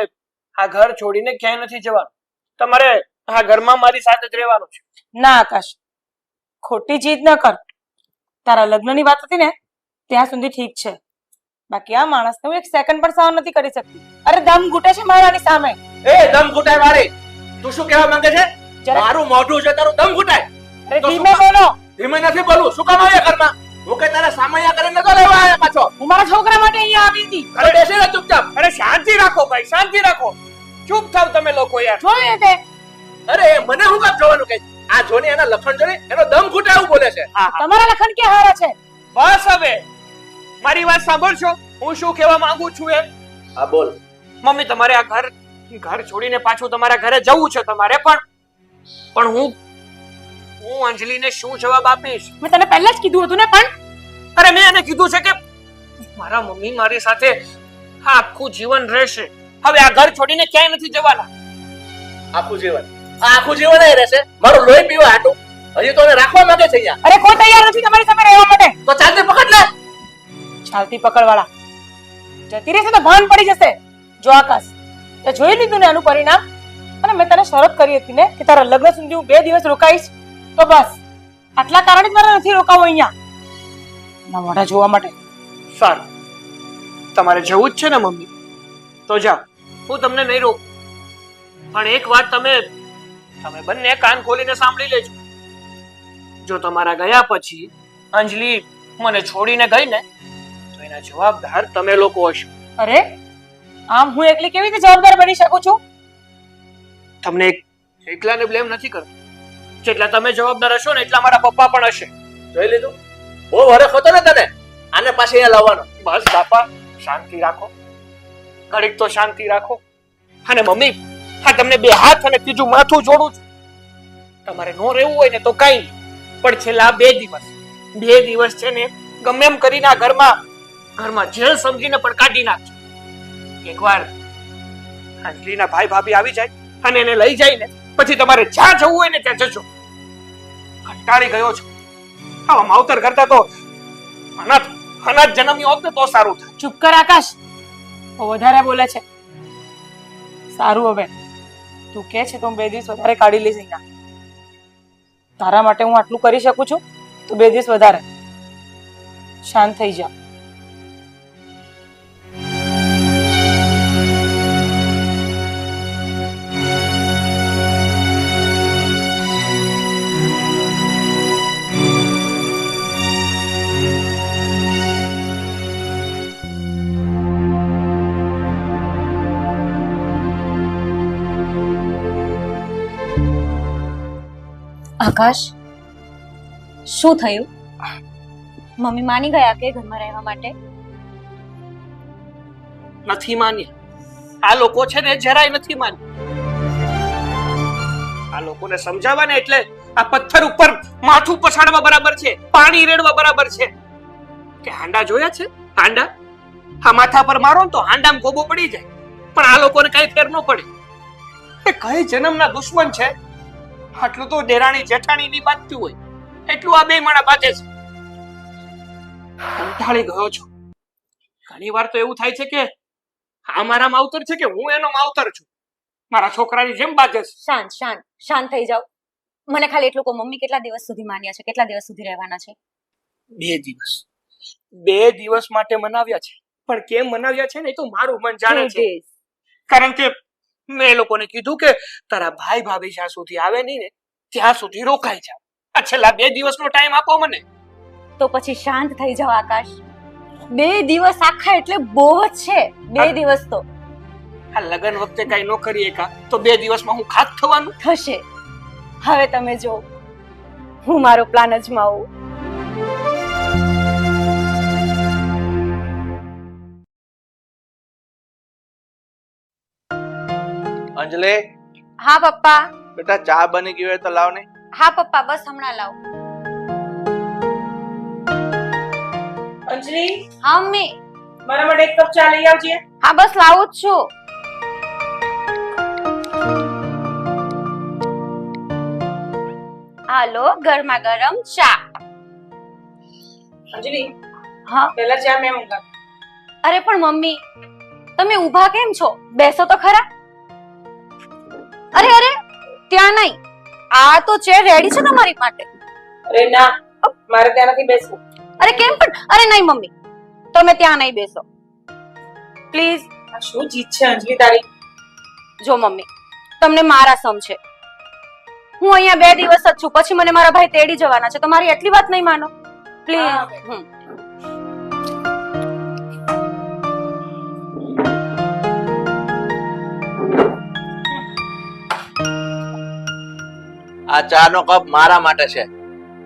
આ ઘર છોડીને ક્યાંય નથી જવાનું. તમારે આ ઘરમાં મારી સાથે જ રહેવાનું છે. ના આકાશ, ખોટી જીદ ન કર. તારા લગ્નની વાત હતી ને ત્યાં સુધી ઠીક છે, બાકી આ માણસને હું 1 સેકન્ડ પણ સહન નથી કરી શકતી. અરે દમ ઘૂટે છે મારાની સામે. એ દમ ઘૂંટાય મારી, તું શું કહેવા માંગે છે? જરા- મારું મોઢું છે તારું દમ ઘૂંટાય. અરે તો ધીમે બોલો. ધીમે નથી બોલું, શું કામ આવ્યા ઘરમાં? હું કઈ તારા સામૈયા કરીને નતો લેવા આવ્યા પાછો. હું મારા છોકરા માટે અહીંયા આવી હતી. અરે બેસી રહે ચૂપચાપ. અરે શાંતિ રાખો ભાઈ, શાંતિ રાખો. ચૂપ થાવ તમે લોકો યાર. જોયું તે? અરે મને હું કામ જોવાનું કે આ જોની એના લખણ જોની એનો દમ ઘૂંટાય એવું બોલે છે. તમારા લખન કે હારા છે. બસ હવે મારી વાત સાંભળશો, હું શું કહેવા માંગુ છું એમ. હા બોલ. મમ્મી, તમારે આ ઘર છોડીને પાછું તમારા ઘરે જવું છે તમારે, પણ હું અંજલિને શું જવાબ આપીશ? મેં તને પહેલા જ કીધું હતું ને. પણ અરે મેં એને કીધું છે કે મારા મમ્મી મારી સાથે આખું જીવન રહેશે. હવે આ ઘર છોડીને ક્યાંય નથી જવાના. આખું જીવન આખું જીવન એ રહેશે? મારું લોહી પીવા હાટું હજી તો એને રાખવા માંગે છે અહીંયા. અરે કોઈ તૈયાર નથી તમારી સામે રહેવા માટે. તો ચાલતી પકડ લે. ચાલતી પકડવાળા જતી રહેશે તો ભાન પડી જશે. જો આકાશ, તે જોઈ લીધું ને આનું પરિણામ. અને મેં તને શરત કરી હતી ને કે તારા લગ્ન સુધી હું 2 દિવસ રોકાઈશ, તો બસ આટલા કારણે જ મારે નથી રોકાવું અહીંયા ના મોઢા જોવા માટે. સારું, તમારે જવું જ છે ને મમ્મી, તો જાઓ, હું તમને નહીં રોકું. પણ એક વાત તમે બંને કાન ખોલીને સાંભળી લેજો. જો તમારા ગયા પછી અંજલિ મને છોડીને ગઈ ને તો એના જવાબદાર તમે લોકો હશો. અરે આમ હું એકલી કેવી રીતે જવાબદાર બની શકું છું? તમને એકલાને બ્લેમ નથી કરતો. જેટલા તમે જવાબદાર હશો ને એટલા મારા પપ્પા પણ હશે. જોઈ લીધું? બહુ હરખ હતો ને તને આને પાછી અહીંયા લાવવાનો. બસ બાપા, શાંતિ રાખો, ઘડીક તો શાંતિ રાખો. અને મમ્મી, હા તમને 2 હાથ અને ત્રીજું માથું જોડું છું. તમારે નો રહેવું હોય ને તો કઈ નહીં, પણ છેલ્લા 2 દિવસ છે ને ગમે એમ કરીને આ ઘરમાં જેલ સમજીને પણ કાઢી નાખજો. એકવાર અંજલિના ભાઈ ભાભી આવી જાય અને એને લઈ જાય ને પછી તમારે જ્યાં જવું હોય ને ત્યાં જજો. કંટાળી ગયો છું આવા માવતર કરતા. તો અનાથ જન્મી હોત ને તો સારું થાય. ચૂપ કર આકાશ, બહુ વધારે બોલે છે. સારું, હવે તું કે છે તો હું 2 દિવસ વધારે કાઢી લઈશ અહીંયા. તારા માટે હું આટલું કરી શકું છું તો 2 દિવસ વધારે. શાંત થઈ જા. આકાશ, શું થયું? મમ્મી માની ગયા કે ઘરમાં રહેવા માટે? નથી માન્યા. આ લોકો છે ને જરાય નથી માન્યા. આ લોકોને સમજાવવા ને એટલે આ પથ્થર ઉપર માથું પછાડવા બરાબર છે, પાણી રેડવા બરાબર છે. કે હાંડા જોયા છે? હાંડા આ માથા પર મારો ને તો હાંડામાં ગોબો પડી જાય, પણ આ લોકોને કઈ ફેર ન પડે. એ કઈ જન્મના દુશ્મન છે. આટલું તો દેરાણી જેઠાણી ની બાજતું હોય એટલું આ 2 માણા બાજે છે. કંટાળી ગયો છું. ઘણી વાર તો એવું થાય છે કે આ મારા માવતર છે કે હું એનો માવતર છું. મારા છોકરાની જેમ બાજે છે. શાંત શાંત શાંત થઈ જાઓ. મને ખાલી એટલું કહો, મમ્મી કેટલા દિવસ સુધી માન્યા છે? કેટલા દિવસ સુધી રહેવાના છે? 2 દિવસ માટે મનાવ્યા છે, પણ કેમ મનાવ્યા છે ને એ તો મારું મન જાણે 3 છે. days. કારણ કે મેં એ લોકોને કીધું કે તારા ભાઈ ભાભી જ્યાં સુધી આવે નહીં ને ત્યાં સુધી રોકાઈ જા. આ છેલ્લા 2 દિવસનો ટાઈમ આપો મને. તો પછી શાંત થઈ જાઓ આકાશ. 2 દિવસ આખા એટલે બહુ જ છે. 2 દિવસ તો આ લગન વખતે કઈ ન કરીએ કા તો 2 દિવસમાં હું ખાત થવાનું. થશે. હવે તમે જો હું મારો પ્લાન અજમાવું. અંજલિ, હા પપ્પા. બેટા ચા બની ગઈ હોય તો લાવ ને. હા પપ્પા, બસ હમણાં લાવ. અંજલિ, હા મમ્મી. મારા માટે 1 કપ ચા લઈ આવજે. હા બસ લાવું જ છું. હાલો, ગરમા ગરમ ચા. અંજલિ, હા. પહેલા ચા મેં મંગાવી. અરે પણ મમ્મી, તમે ઊભા કેમ છો? બેસો તો ખરા. અરે અરે, ત્યાં નહીં. આ તો ચેર રેડી છે તમારી માટે. અરે ના, મારે ત્યાં નથી બેસવું. અરે કેમ પણ? અરે નહીં મમ્મી, તમે ત્યાં નહીં બેસો પ્લીઝ. આ શું જીત છે અંજલિ તારી? જો મમ્મી, તમને મારા સમ છે. હું અહીંયા 2 દિવસ જ છું, પછી મને મારા ભાઈ તેડી જવાના છે, તો મારી એટલી વાત નહીં માનો પ્લીઝ. આ ચા નો કપ મારા માટે છે.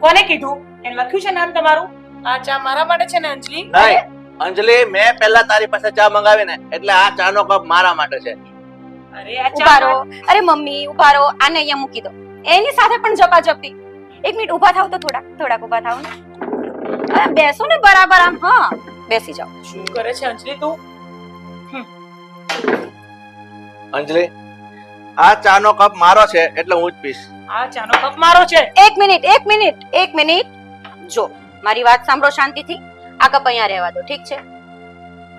કોને કીધું? એને લખ્યું છે નામ તમારું? આ ચા મારા માટે છે ને અંજલિ? નહીં અંજલિ, મેં પહેલા તારી પાસે ચા મંગાવી ને એટલે આ ચા નો કપ મારા માટે છે. અરે આ ચા ઉભા રહો. અરે મમ્મી ઉભા રહો, આને અહીંયા મૂકી દો. એની સાથે પણ ઝપાઝપી. 1 મિનિટ ઉભા થાવ તો થોડાક ઉભા થાવ ને. અરે બેસો ને બરાબર આમ. હા બેસી જાઓ. શું કરે છે અંજલિ તું? અંજલિ, આ ચા નો કપ મારો છે એટલે હું જ પીશ. આ ચાનો કપ મારો છે. 1 મિનિટ. જો મારી વાત સાંભળો શાંતિથી. આ કપ અહીંયા રહેવા દો, ઠીક છે?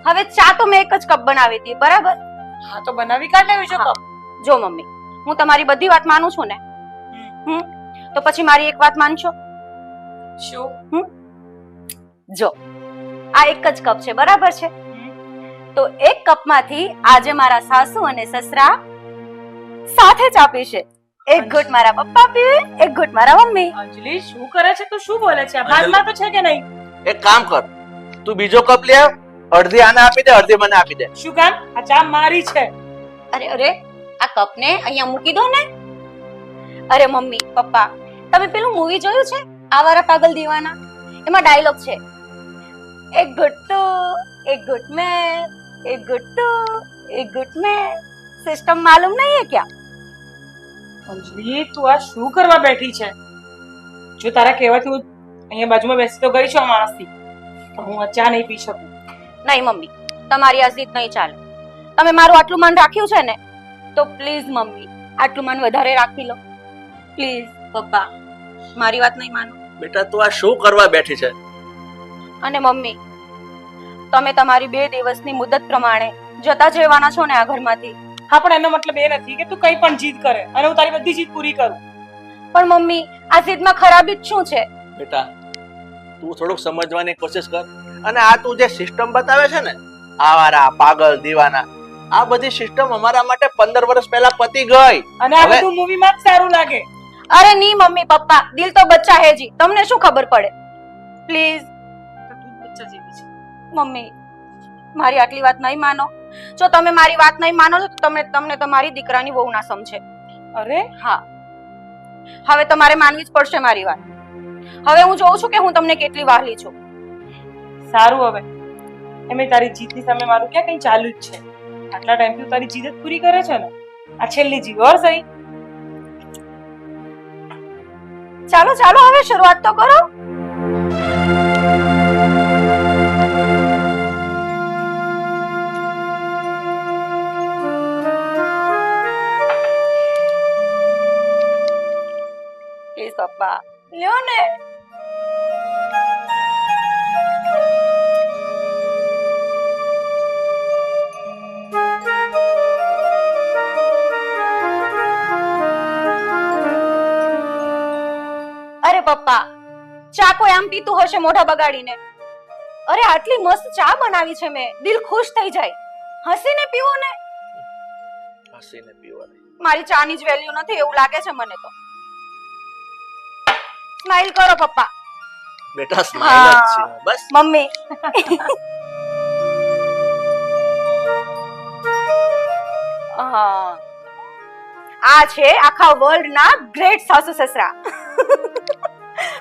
હવે ચા તો મેં 1 જ કપ બનાવી હતી, બરાબર? હા તો બનાવી કાઢ લેવી છે કપ. જો મમ્મી, હું તમારી બધી વાત માનું છું ને. તો પછી મારી એક વાત માનશો? શું? જો આ 1 જ કપ છે, બરાબર છે? તો 1 કપમાંથી આજે મારા સાસુ અને સસરા સાથે ચા પીશે. 1 ઘૂંટ મારા પપ્પા પીવે, 1 ઘૂંટ મારા મમ્મી. અંજલિ શું કરે છે? તું શું બોલે છે? આ ભાનમાં તો છે કે નહીં? એક કામ કર, તું બીજો કપ લે આવ, અડધી આને આપી દે, અડધી મને આપી દે. શું કામ? આ ચા મારી છે. અરે આ કપને અહીંયા મૂકી દો ને. અરે મમ્મી પપ્પા, તમે પેલું મૂવી જોયું છે આવારા પાગલ દીવાના? એમાં ડાયલોગ છે, 1 ઘૂંટ તું, 1 ઘૂંટ મેં, 1 ઘૂંટ તું, 1 ઘૂંટ મેં. સિસ્ટમ માલુમ નહીં હે ક્યા? અંજલિ તું આ શું કરવા બેઠી છે? જો તારા કહેવાથી હું અહીંયા બાજુમાં બેસી તો ગઈ છું આ માણસથી, પણ હું આ ચા નહીં પી શકું. નહીં મમ્મી, તમારી આ જીદ નહીં ચાલે. તમે મારું આટલું મન રાખ્યું છે ને, તો પ્લીઝ મમ્મી આટલું મન વધારે રાખી લો પ્લીઝ. પપ્પા મારી વાત નહીં માનો. બેટા તું આ શું કરવા બેઠી છે? અને મમ્મી, તમે તમારી 2 દિવસની મુદત પ્રમાણે જતા જ રહેવાના છો ને આ ઘરમાંથી? હા પણ એનો મતલબ એ નથી કે તું કઈ પણ જીદ કરે અને હું તારી બધી જીદ પૂરી કરું. પણ મમ્મી આ જીદમાં ખરાબી જ શું છે? બેટા તું થોડુંક સમજવાની કોશિશ કર. અને આ તું જે સિસ્ટમ બતાવે છે ને, આવારા પાગલ દીવાના, આ બધી સિસ્ટમ અમારા માટે 15 વર્ષ પહેલા પતી ગઈ. અને આ બધું મૂવીમાં જ સારું લાગે. અરે ની મમ્મી પપ્પા, દિલ તો બચ્ચા હે જી, તમને શું ખબર પડે? પ્લીઝ બચ્ચા જેવી છે. મમ્મી મારી આટલી વાત નહીં માનો. જો તમે મારી વાત નહીં માનો તો તમને તમારી દીકરાની વહુ ના સમજે. અરે હા, હવે તમારે માનવી જ પડશે મારી વાત. હવે હું જોઉં છું કે હું તમને કેટલી વહાલી છું. સારું, હવે એમે તારી જીદની સામે મારું ક્યાં કઈ ચાલુ જ છે. આટલા ટાઈમથી તું તારી જીદ જ પૂરી કરે છે ને. આ છેલ્લી જીદ ઓર સહી. ચાલો હવે શરૂઆત તો કરો. પ્લીઝ પપ્પા લ્યો ને. અરે પપ્પા, ચા કોઈ આમ પીતું હશે મોઢા બગાડીને? અરે આટલી મસ્ત ચા બનાવી છે મેં, દિલ ખુશ થઈ જાય. હસીને પીવો ને. હસીને પીવાની. મારી ચાની જ વેલ્યુ નથી એવું લાગે છે મને તો. સ્માઈલ કરો પપ્પા. બેટા સ્માઈલ જ છે બસ. મમ્મી આ છે આખા વર્લ્ડ ના ગ્રેટ સાસુ સસરા.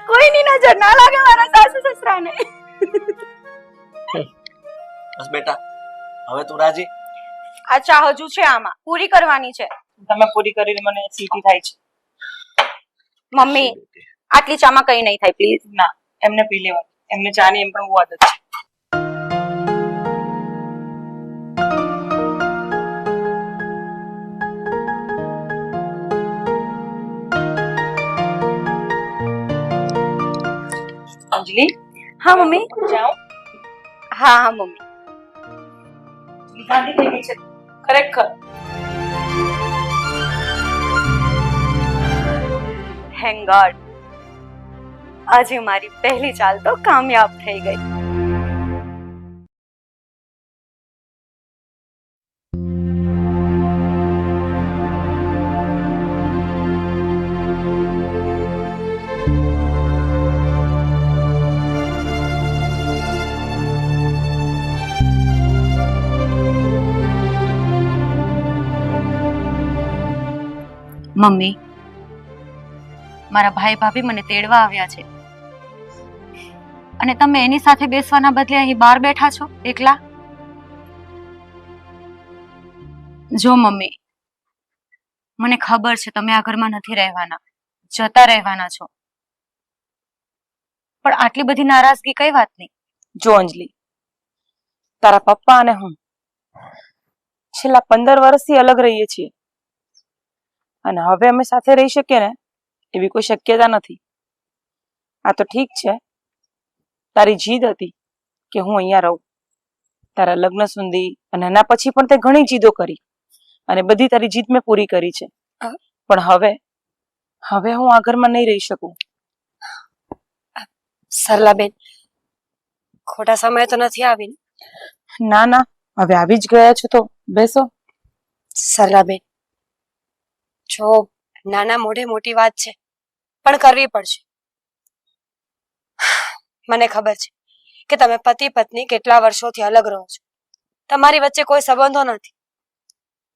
કોઈની નજર ના લાગે મારા સાસુ સસરાને. બસ બેટા હવે તું રાજી? આ ચા હજુ છે, આમાં પૂરી કરવાની છે. તમે પૂરી કરીને મને સીટી થાય છે. મમ્મી આટલી ચામાં કઈ નહીં થાય પ્લીઝ. ના, એમને પી લેવાનું. એમને ચાની એમ પણ બહુ આદત છે. અંજલિ, હા મમ્મી. જાઓ. હા હા મમ્મી. ગાંધી થઈ ગઈ છે ખરેખર. Thank God. આજે મારી પહેલી ચાલ તો કામયાબ થઈ ગઈ. મમ્મી, મારા ભાઈ ભાભી મને તેડવા આવ્યા છે અને તમે એની સાથે બેસવાના બદલે અહીં બહાર બેઠા છો એકલા. જો મમ્મી, મને ખબર છે તમે આ ઘરમાં નથી રહેવાના, જતા રહેવાના છો, પણ આટલી બધી નારાજગી કઈ વાતની? જો અંજલિ, તારા પપ્પા અને હું છેલ્લા 15 વર્ષથી અલગ રહીએ છીએ અને હવે અમે સાથે રહી શકીએ ને એવી કોઈ શક્યતા નથી. આ તો ઠીક છે, તારી જીદ હતી કે હું અહીંયા રહું, તારા લગ્ન સુધી અને એના પછી પણ તે ઘણી જીદો કરી અને બધી તારી જીદ મેં પૂરી કરી છે. પણ હવે હું આ ઘરમાં નહીં રહી શકું. સરલાબેન, ખોટા સમય તો નથી આવી ને? ના ના, હવે આવી જ ગયા છો તો બેસો. સરલાબેન, જો નાના મોઢે મોટી વાત છે પણ કરવી પડશે. મને ખબર છે કે તમે પતિ પત્ની કેટલા વર્ષોથી અલગ રહો છો, તમારી વચ્ચે કોઈ સંબંધો નથી,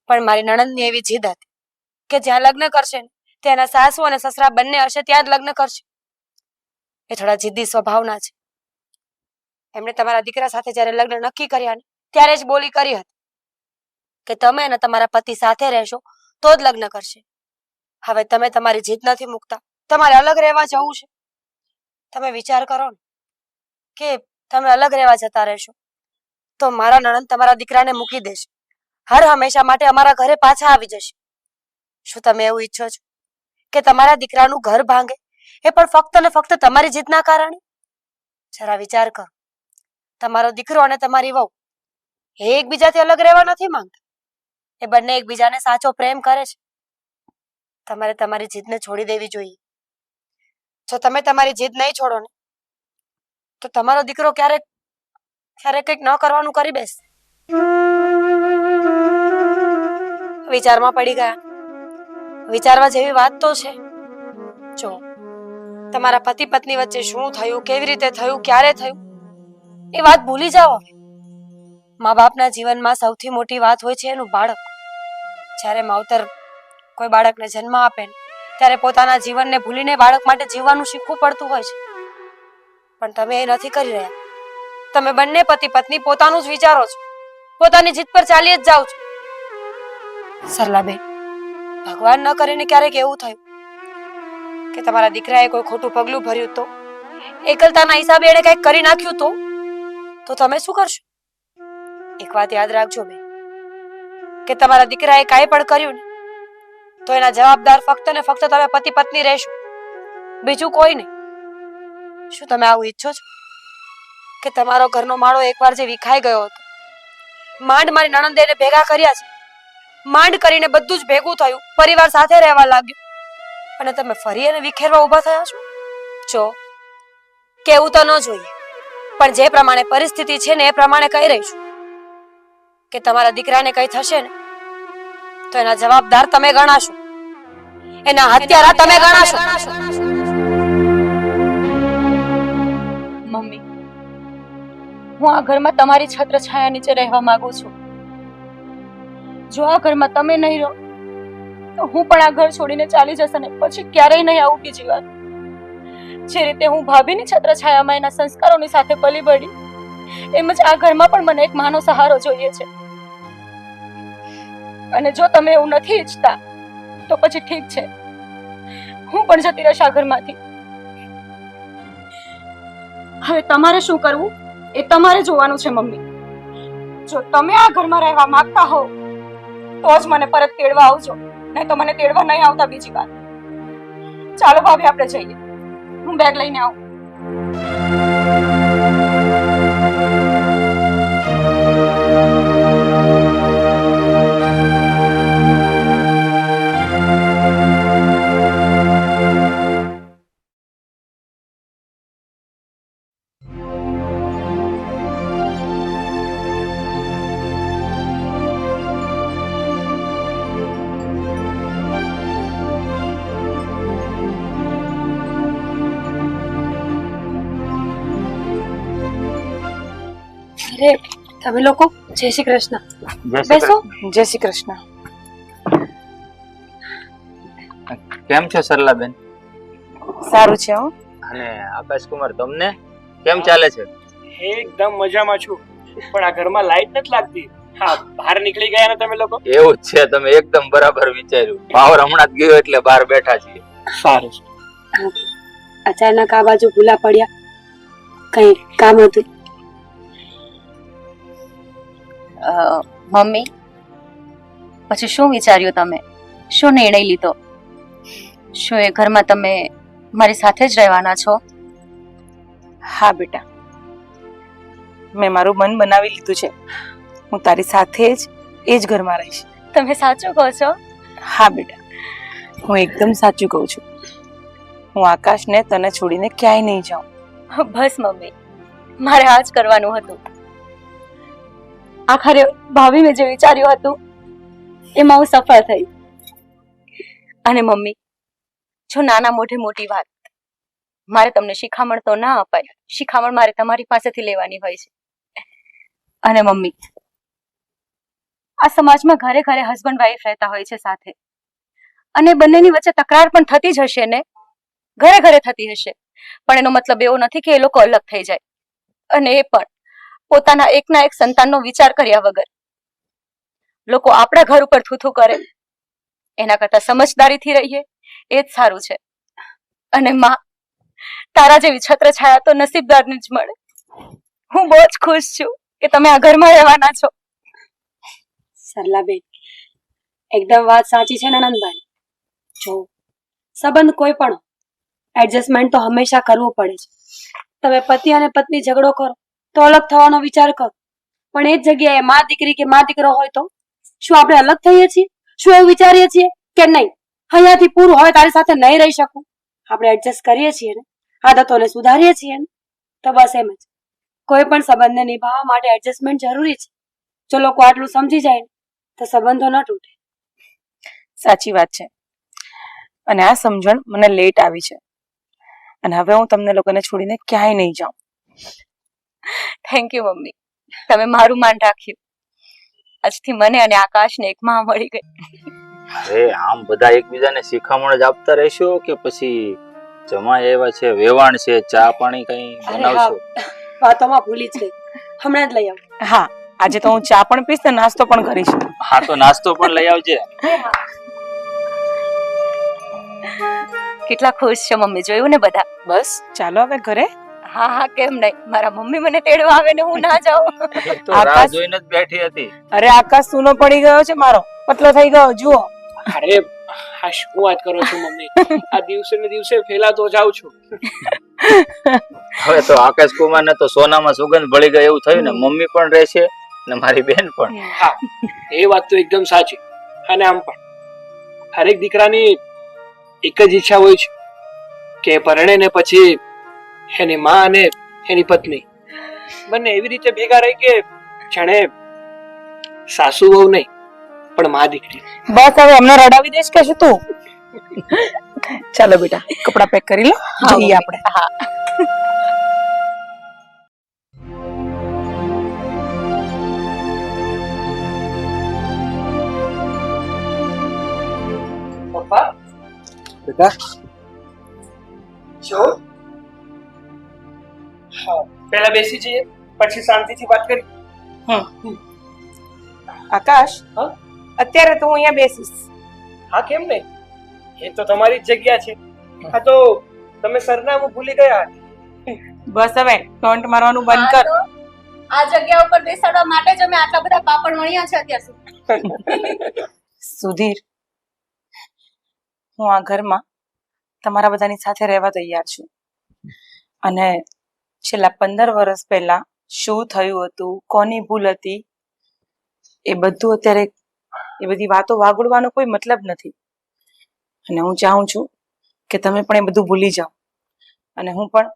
પણ મારી નણંદની એવી જીદ હતી કે જ્યાં લગ્ન કરશે ને તેના સાસુ અને સસરા બંને હશે ત્યાં જ લગ્ન કરશે. એ થોડા જિદ્દી સ્વભાવના છે. એમણે તમારા દીકરા સાથે જ્યારે લગ્ન નક્કી કર્યા ને ત્યારે જ બોલી કરી હતી કે તમે અને તમારા પતિ સાથે રહેશો તો જ લગ્ન કરશે. હવે તમે તમારી જીદ નથી મૂકતા, તમારે અલગ રહેવા જવું છે. તમે વિચાર કરો ને કે તમે અલગ રહેવા જતા રહેશો તો મારા નણંદ તમારા દીકરાને મૂકી દેશે, હર હંમેશા માટે અમારા ઘરે પાછા આવી જશે. શું તમે એવું ઈચ્છો છો કે તમારા દીકરાનું ઘર ભાંગે, એ પણ ફક્ત ને ફક્ત તમારી જીદના કારણે? જરા વિચાર કરો. તમારો દીકરો અને તમારી વહુ એ એકબીજાથી અલગ રહેવા નથી માંગતા, એ બંને એકબીજાને સાચો પ્રેમ કરે છે. તમારે તમારી જીદને છોડી દેવી જોઈએ. જો તમે તમારી જીદ નહીં છોડો ને તો તમારો દીકરો ક્યારેક કંઈક ન કરવાનું કરી બેસે. વિચારમાં પડી ગયા? વિચારવા જેવી વાત તો છે. જો તમારા પતિ પત્ની વચ્ચે શું થયું, કેવી રીતે થયું, ક્યારે થયું, એ વાત ભૂલી જાઓ. મા બાપના જીવનમાં સૌથી મોટી વાત હોય છે એનું બાળક. જ્યારે માવતર કોઈ બાળકને જન્મ આપે ને ત્યારે પોતાના જીવનને ભૂલીને બાળક માટે જીવવાનું શીખવું પડતું હોય છે. પણ તમે એ નથી કરી રહ્યા. તમે બંને પતિ પત્ની પોતાનું જ વિચારો છો, પોતાની જીદ પર ચાલી જ જાઓ છો. સરલાબેન, ભગવાન ન કરીને ક્યારેક એવું થયું કે તમારા દીકરાએ કોઈ ખોટું પગલું ભર્યું તો, એકલતાના હિસાબે એને કંઈક કરી નાખ્યું તો તમે શું કરશો? એક વાત યાદ રાખજો બેન, કે તમારા દીકરાએ કાંઈ પણ કર્યું ને તો એના જવાબદાર ફક્ત ને ફક્ત તમે પતિ પત્ની રહેશો, બીજું કોઈ નહીં. શું તમે આવું ઈચ્છો છો કે તમારો ઘરનો માળો એકવાર જે વિખાઈ ગયો હતો, માંડ મારી નણંદે એને ભેગા કર્યા છે, માંડ કરીને બધું જ ભેગું થયું, પરિવાર સાથે રહેવા લાગ્યું, અને તમે ફરી એને વિખેરવા ઊભા થયા છો? જો કેવું તો ન જોઈએ, પણ જે પ્રમાણે પરિસ્થિતિ છે ને એ પ્રમાણે કહી રહી છું કે તમારા દીકરાને કઈ થશે ને તો એના જવાબદાર તમે ગણાશો, એના હત્યારા તમે ગણાશો. મમ્મી, હું આ ઘરમાં તમારી છત્રછાયા નીચે રહેવા માંગુ છું. જો આ ઘરમાં તમે નહીં રહો તો હું પણ આ ઘર છોડીને ચાલી જશે ને પછી ક્યારેય નહીં આવું બીજી વાર. જે રીતે હું ભાભીની છત્રછાયામાં એના સંસ્કારોની સાથે પલી બળી, એમ જ આ ઘરમાં પણ મને એક માનો સહારો જોઈએ છે. અને જો તમે એવું નથી ઈચ્છતા તો પછી ઠીક છે, હું પણ જતી રહીશ આ ઘરમાંથી. હવે તમારે શું કરવું એ તમારે જોવાનું છે મમ્મી. જો તમે આ ઘરમાં રહેવા માંગતા હો તો જ મને પરત તેડવા આવજો, નહીં તો મને તેડવા નહીં આવતા બીજી વાર. ચાલો ભાભી, આપણે જઈએ. હું બેગ લઈને આવું. અરે તમે લોકો, જય શ્રી કૃષ્ણ. બેસો. જય શ્રી કૃષ્ણ. કેમ છો સરલાબેન? સારું છે હો. અને આકાશકુમાર, તમને કેમ ચાલે છે? એકદમ મજામાં છું, પણ આ ઘરમાં લાઈટ નથી લાગતી. હા, બહાર નીકળી ગયા ને તમે લોકો? એવું જ છે, તમે એકદમ બરાબર વિચાર્યું. પાવર હમણાં જ ગયો એટલે બહાર બેઠા છીએ. સારું. અચાનક આ બાજુ ભૂલા પડ્યા, કઈ કામ હતું? મમ્મી, પછી શું વિચાર્યું તમે? શું નિર્ણય લીધો? શું એ ઘરમાં તમે મારી સાથે જ રહેવાના છો? હા બેટા, મેં મારું મન બનાવી લીધું છે. હું તારી સાથે જ એ જ ઘરમાં રહીશ. તમે સાચું કહો છો? હા બેટા, હું એકદમ સાચું કહું છું. હું આકાશને તને છોડીને ક્યાંય નહીં જાઉં. બસ મમ્મી, મારે આ જ કરવાનું હતું. આખરે ભાભી મેં જે વિચાર્યું હતું એમાં હું સફળ થઈ. અને મમ્મી, જો નાના મોઢે મોટી વાત, મારે તમને શિખામણ તો ના અપાય. શિખામણ મારે તમારી પાસેથી લેવાની હોય છે. અને મમ્મી, આ સમાજમાં ઘરે ઘરે હસબન્ડ વાઈફ રહેતા હોય છે સાથે, અને બંનેની વચ્ચે તકરાર પણ થતી જ હશે ને, ઘરે ઘરે થતી હશે. પણ એનો મતલબ એવો નથી કે એ લોકો અલગ થઈ જાય, અને એ પણ પોતાના એકના એક સંતાનનો વિચાર કર્યા વગર. લોકો આપણા ઘર ઉપર થૂથું કરે એના કરતા સમજદારીથી રહીએ એ જ સારું છે. અને માં, તારા જેવી છત્રછાયા તો નસીબદારને જ મળે. હું બહુ જ ખુશ છું કે તમે આ ઘરમાં રહેવાના છો. સરલાબેન, એકદમ વાત સાચી છે નનંદભાઈ. જો સંબંધ કોઈ પણ એડજસ્ટમેન્ટ તો હંમેશા કરવું પડે છે. તમે પતિ અને પત્ની ઝઘડો કરો તો અલગ થવાનો વિચાર કરો, પણ એ જ જગ્યાએ માં દીકરી કે માં દીકરો હોય તો શું આપણે અલગ થઈએ છીએ? શું એવું વિચારીએ છીએ કે નહીં, અહીંયાથી પૂરું, હવે તારી સાથે નહીં રહી શકું? આપણે એડજસ્ટ કરીએ છીએ ને, આદતોને સુધારીએ છીએ ને, તો બસ એમ જ. કોઈ પણ સંબંધને નિભાવવા માટે એડજસ્ટમેન્ટ જરૂરી છે. જો લોકો આટલું સમજી જાય ને તો સંબંધો ન તૂટે. સાચી વાત છે. અને આ સમજણ મને લેટ આવી છે, અને હવે હું તમને લોકોને છોડીને ક્યાંય નહીં જાઉં. થેન્ક યુ મમ્મી, તમે મારું માન રાખ્યું. આજથી મને અને આકાશને એક માં મળી ગઈ. અરે આમ બધા એકબીજાને શિખામણ જ આપતા રહેશો કે પછી જમાઈ આવ્યા છે, વેવાણ છે, ચા પાણી કઈ બનાવશો? વાતોમાં ભૂલી જ ગઈ, હમણાં જ લઈ આવું. હા, આજે તો હું ચા પણ પીશ ને નાસ્તો પણ કરીશ. હા, તો નાસ્તો પણ લઈ આવજે. કેટલા ખુશ છે મમ્મી, જોયું ને બધા? બસ ચાલો હવે ઘરે. હા હા, કેમ નહીં, મારા મમ્મી મને તેડવા આવે ને હું ના જાઉં. તો રાહ જોઈને જ બેઠી હતી. અરે આકાશ સૂનો પડી ગયો છે મારો, પતલો થઈ ગયો, જુઓ. અરે આ શું વાત કરો છો મમ્મી? આ દિવસે ને દિવસે ફેલાતો જાઉં છું. હવે તો આકાશ કુમાર ને તો સોનામાં સુગંધ ભળી ગઈ એવું થયું ને. મમ્મી પણ રહેશે ને મારી બેન પણ. હા, એ વાત તો એકદમ સાચી. અને આમ પણ હરેક દીકરાની એક જ ઈચ્છા હોય છે કે પરણે ને પછી એની માં અને એની પત્ની બંને એવી રીતે ભેગા રહી કે જાણે સાસુ વહુ નહીં પણ માં દીકરી. બસ હવે અમને રડાવી દઈશ કે શું તું? ચાલો બેટા કપડા પેક કરી લો, જઈએ આપણે. હા. પપ્પા બેટા જો હા પહેલા બેસી જઈએ પછી શાંતિથી વાત કરી. આકાશ, હા? અત્યારે તો હું અહીંયા બેસીશ. હા કેમ નહીં, એ તો તમારી જ જગ્યા છે. હા તો તમે સરનામું ભૂલી ગયા હતા. બસ હવે ટોન્ટ મારવાનું બંધ કર. આ જગ્યા ઉપર બેસાડવા માટે જ અમે આટલા બધા પાપડ વણ્યા છે અત્યાર સુધી. સુધીર, હું આ ઘરમાં તમારા બધાની સાથે રહેવા તૈયાર છું. અને છેલ્લા 15 વર્ષ પહેલા શું થયું હતું, કોની ભૂલ હતી, એ બધું અત્યારે એ બધી વાતો વાગોળવાનો કોઈ મતલબ નથી. અને હું ચાહું છું કે તમે પણ એ બધું ભૂલી જાઓ. અને હું પણ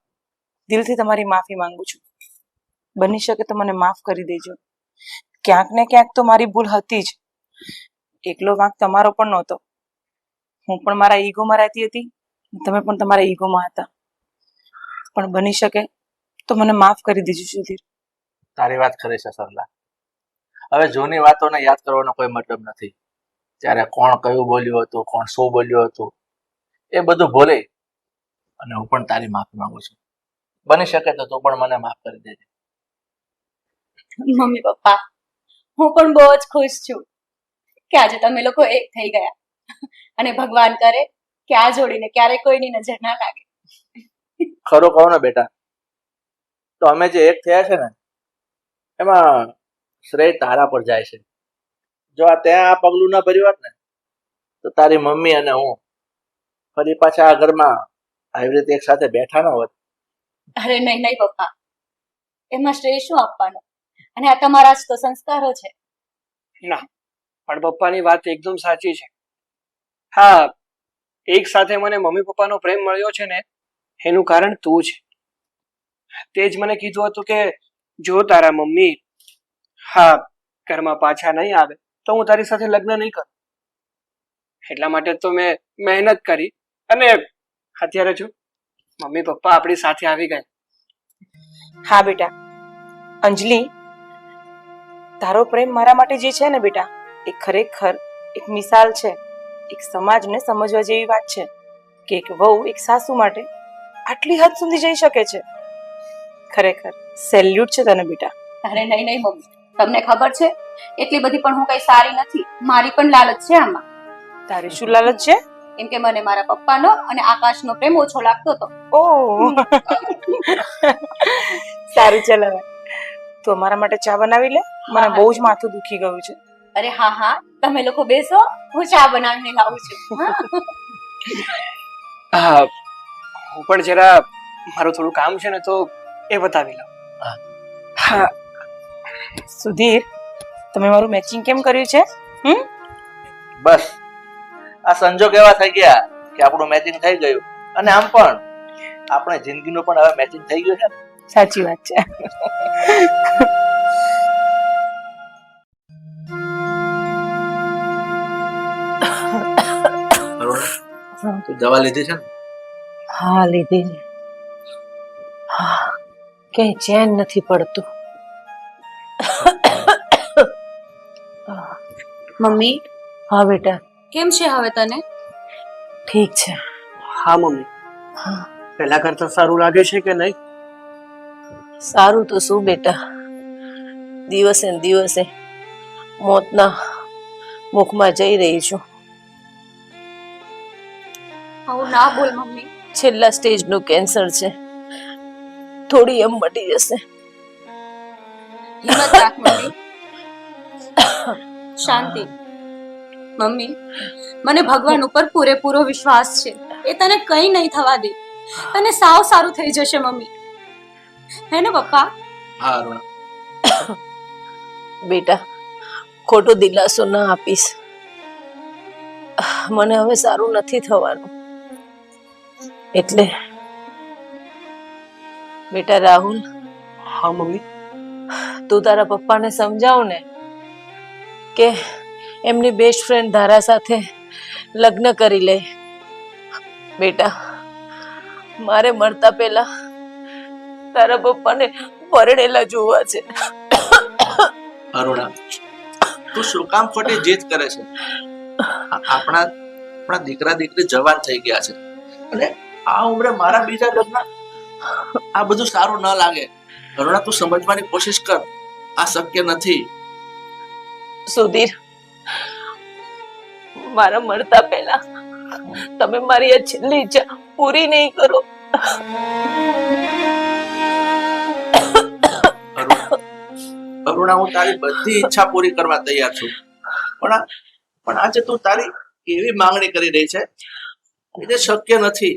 દિલથી તમારી માફી માંગુ છું. બની શકે તો મને માફ કરી દેજો. ક્યાંક ને ક્યાંક તો મારી ભૂલ હતી જ. એકલો વાંક તમારો પણ નહોતો. હું પણ મારા ઈગોમાં રહેતી હતી, તમે પણ તમારા ઈગોમાં હતા. પણ બની શકે તો મને માફ કરી દેજો સુધીર. તારી વાત ખરી છે સરલા. હવે જૂની વાતોને યાદ કરવાનો કોઈ મતલબ નથી. ત્યારે કોણ કયું બોલ્યું હતું, કોણ શું બોલ્યું હતું, એ બધું ભૂલે અને હું પણ તારી માફી માંગુ છું. બની શકે તો તું પણ મને માફ કરી દેજે. મમ્મી પપ્પા, હું પણ બહુ જ ખુશ છું કે આજે તમે લોકો એક થઈ ગયા. અને ભગવાન કરે કે આ જોડીને ક્યારે કોઈની નજર ના લાગે. ખરું કહું ને બેટા, તો અમે જે એક થયા છે ને એમાં શ્રેય તારા પર જાય છે. જો આ ત્યાં આ પગલું ના ભર્યું હોત ને તો તારી મમ્મી અને હું ફરી પાછા આ ઘરમાં આવી રીતે એક સાથે બેઠા ન હોત. અરે નહીં નહીં પપ્પા, એમાં શ્રેય શું આપવાનો? અને આ તમારા જ તો સંસ્કારો છે. ના પણ પપ્પાની વાત એકદમ સાચી છે. હા એક સાથે મને મમ્મી પપ્પાનો પ્રેમ મળ્યો છે ને એનું કારણ તું છે. તે જ મને કીધું હતું કે જો તારા મમ્મી હા ઘરમાં પાછા નહીં આવે તો હું તારી સાથે લગ્ન નહીં કરું. એટલા માટે તો મેં મહેનત કરી અને અત્યારે જો મમ્મી પપ્પા આપણી સાથે આવી ગયા. હા બેટા, અંજલિ, તારો પ્રેમ મારા માટે જે છે ને બેટા, એ ખરેખર એક મિસાલ છે. એક સમાજને સમજવા જેવી વાત છે કે એક વહુ એક સાસુ માટે આટલી હદ સુધી જઈ શકે છે. ખરેખર સેલ્યુટ છે તને બેટા. અરે નહીં નહીં મમ્મી, તમને ખબર છે એટલી બધી પણ હું કઈ સારી નથી. મારી પણ લાલચ છે આમાં. તારી શું લાલચ છે? કેમ કે મને મારા પપ્પાનો અને આકાશનો પ્રેમ ઓછો લાગતો હતો. ઓહ સારું, ચાલ હવે તું અમારા માટે ચા બનાવી લે. મને બહુ જ માથું દુખી ગયું છે. અરે હા હા, તમે લોકો બેસો, હું ચા બનાવીને લાવું છું. હા હું પણ જરા મારું થોડું કામ છે ને તો એ બતાવી લઉં. હા સુધીર, તમે મારું મેચિંગ કેમ કર્યું છે? બસ આ સંજોગ એવા થઈ ગયા કે આપણું મેચિંગ થઈ ગયું. અને આમ પણ આપણે જિંદગીનું પણ હવે મેચિંગ થઈ ગયું છે ને. સાચી વાત છે. તું દવા લીધી છે ને? હા લીધી છે. હા કઈ ચેન નથી પડતું. મમ્મી, હા બેટા, કેમ છે હવે તને? ઠીક છે. હા મમ્મી, હા પહેલા કરતા સારું લાગે છે કે નહીં? સારું તો શું બેટા, દિવસે ને દિવસે મોતના મુખમાં જઈ રહી છું. આવું ના બોલ મમ્મી. છેલ્લા સ્ટેજનું કેન્સર છે. થોડી એમ મટી જશે. હિંમત રાખ મમ્મી. શાંતિ. મમ્મી, મને ભગવાન ઉપર પૂરેપૂરો વિશ્વાસ છે. એ તને કઈ નહીં થવા દે. તને સાવ સારું થઈ જશે મમ્મી. હે ને પપ્પા? હા અરુણા. બેટા, ખોટો દિલાસો ના આપીશ. મને હવે સારું નથી થવાનું. એટલે બેટા રાહુલ, હા મમ્મી. તું તારા પપ્પાને સમજાવ ને કે એમની બેસ્ટ ફ્રેન્ડ ધારા સાથે લગ્ન કરી લે. બેટા, મારે મળતા પહેલા તારા પપ્પાને પરણેલા જોવા છે. અરુણા, તું શું કામ ખોટી જીદ કરે છે? આપણા આપણા દીકરા દીકરી જવાન થઈ ગયા છે અને આ ઉંમરે મારા બીજા લગ્ન, આ બધું સારું ન લાગે. અરુણા, તું સમજવાની કોશિશ કર. આ શક્ય નથી. સુધીર, મારા મળતા પહેલા તમે મારી આ છેલ્લી ઈચ્છા પૂરી નહીં કરો. અરુણા, હું તારી બધી ઈચ્છા પૂરી કરવા તૈયાર છું, પણ આજે તું તારી એવી માંગણી કરી રહી છે એ શક્ય નથી.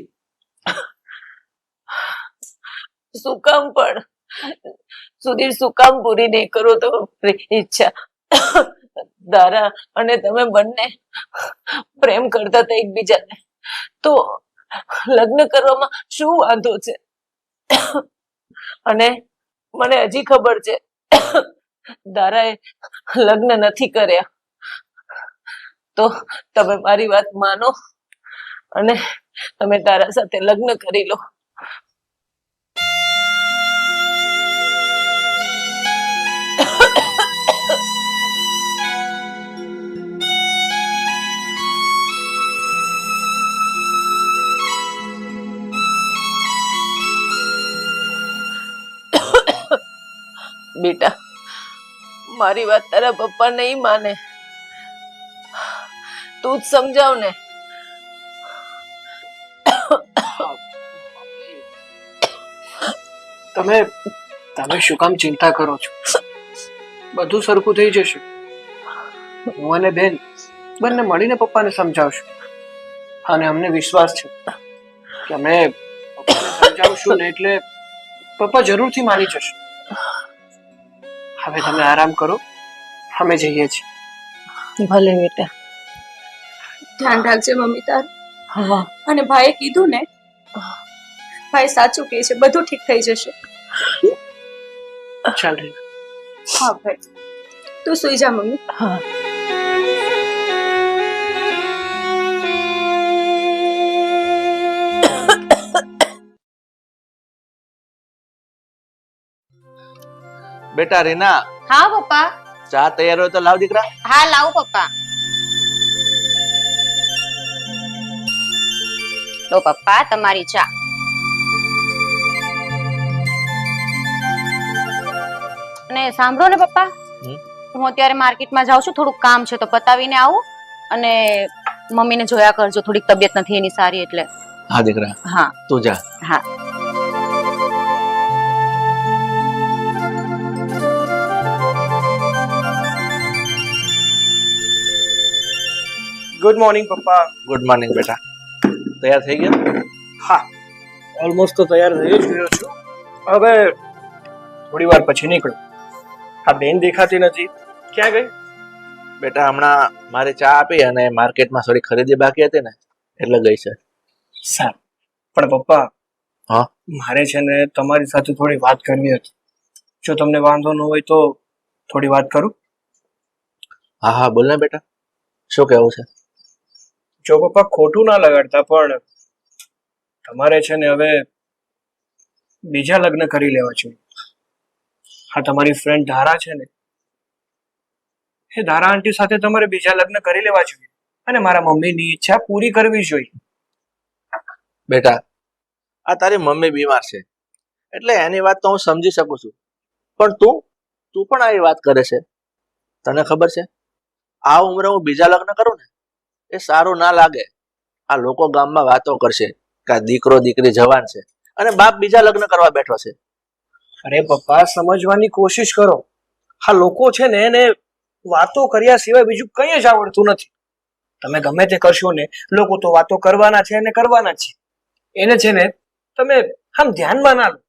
શું કામ પણ સુધીર, શું કામ પૂરી નહીં કરો તો ઈચ્છા? દારા અને તમે બંને પ્રેમ કરતા હતા એકબીજાને, તો લગ્ન કરવામાં શું વાંધો છે? અને મને હજી ખબર છે દારાએ લગ્ન નથી કર્યા. તો તમે મારી વાત માનો અને તમે દારા સાથે લગ્ન કરી લો. બેટા, મારી વાત તારા પપ્પા નહીં માને, તું જ સમજાવ ને. તમે તમે શું કામ ચિંતા કરો છો? બધું સરખું થઈ જશે. હું અને બેન બંને મળીને પપ્પાને સમજાવશું અને અમને વિશ્વાસ છે કે અમે પપ્પાને સમજાવશું ને એટલે પપ્પા જરૂરથી માની જશે. હવે તમે આરામ કરો, અમે જઈએ છીએ. ભલે બેટા. ધ્યાન રાખજે મમ્મી તારું. હા, અને ભાઈએ કીધું ને, ભાઈ સાચું કહે છે, બધું ઠીક થઈ જશે. ચાલ. હા ભાઈ, તું સુઈ જા મમ્મી. હા. બેટા રીના, હા પપ્પા. ચા તૈયાર હોય તો લાવ દીકરા. હા લાવું પપ્પા. લો પપ્પા, તમારી ચા. અને સાંભળો ને પપ્પા, હું અત્યારે માર્કેટમાં જાઉં છું, થોડુંક કામ છે તો પતાવીને આવું. અને મમ્મીને જોયા કરજો, થોડીક તબિયત નથી એની સારી એટલે. હા દીકરા, હા તું જા. હા. ગુડ મોર્નિંગ પપ્પા. ગુડ મોર્નિંગ બેટા. તૈયાર થઈ ગયો? હા, ઓલમોસ્ટ તો તૈયાર થઈ જ ગયો છું. હવે થોડી વાર પછી નીકળું. આ બેન દેખાતી નથી, ક્યાં ગઈ? બેટા હમણાં મારે ચા આપી અને માર્કેટમાં થોડી ખરીદી બાકી હતી ને એટલે ગઈ છે. સારું. પણ પપ્પા, હા, મારે છે ને તમારી સાથે થોડી વાત કરવી હતી. જો તમને વાંધો ન હોય તો થોડી વાત કરું? હા હા, બોલ ને બેટા, શું કહેવું છે? જો પપ્પા, ખોટું ના લગાડતા, પણ તમારે છે ને હવે બીજા લગ્ન કરી લેવા જોઈએ. હા, તમારી ફ્રેન્ડ ધારા છે ને, એ ધારા આંટી સાથે તમારે બીજા લગ્ન કરી લેવા જોઈએ અને મારા મમ્મીની ઈચ્છા પૂરી કરવી જોઈએ. બેટા, આ તારી મમ્મી બીમાર છે એટલે એની વાત તો હું સમજી શકું છું, પણ તું પણ આવી વાત કરે છે. તને ખબર છે આ ઉંમરે હું બીજા લગ્ન કરું ને એ સારું ના લાગે. આ લોકો ગામમાં વાતો કરશે કે આ દીકરો દીકરી જવાન છે અને બાપ બીજા લગ્ન કરવા બેઠો છે. અરે પપ્પા, સમજવાની કોશિશ કરો. આ લોકો છે ને એને વાતો કર્યા સિવાય બીજું કંઈ જ આવડતું નથી. તમે ગમે તે કરશો ને, લોકો તો વાતો કરવાના છે અને કરવાના છે. એને છે ને તમે આમ ધ્યાનમાં ના લો.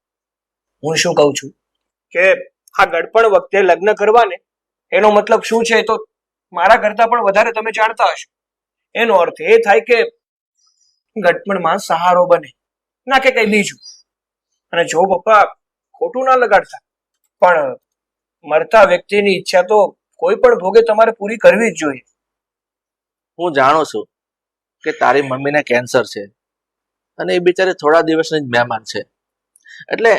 હું શું કહું છું કે આ ગડપણ વખતે લગ્ન કરવાને એનો મતલબ શું છે તો મારા કરતા પણ વધારે તમે જાણતા હશો. એનો અર્થ એ થાય કે ગડપણમાં સહારો બને, ના કે કઈ બીજું. અને જો પપ્પા, ખોટું ના લગાડતા, પણ મરતા વ્યક્તિની ઈચ્છા તો કોઈ પણ ભોગે તમારે પૂરી કરવી જ જોઈએ. હું જાણું છું કે તારી મમ્મીને કેન્સર છે અને એ બિચારી થોડા દિવસની જ મહેમાન છે, એટલે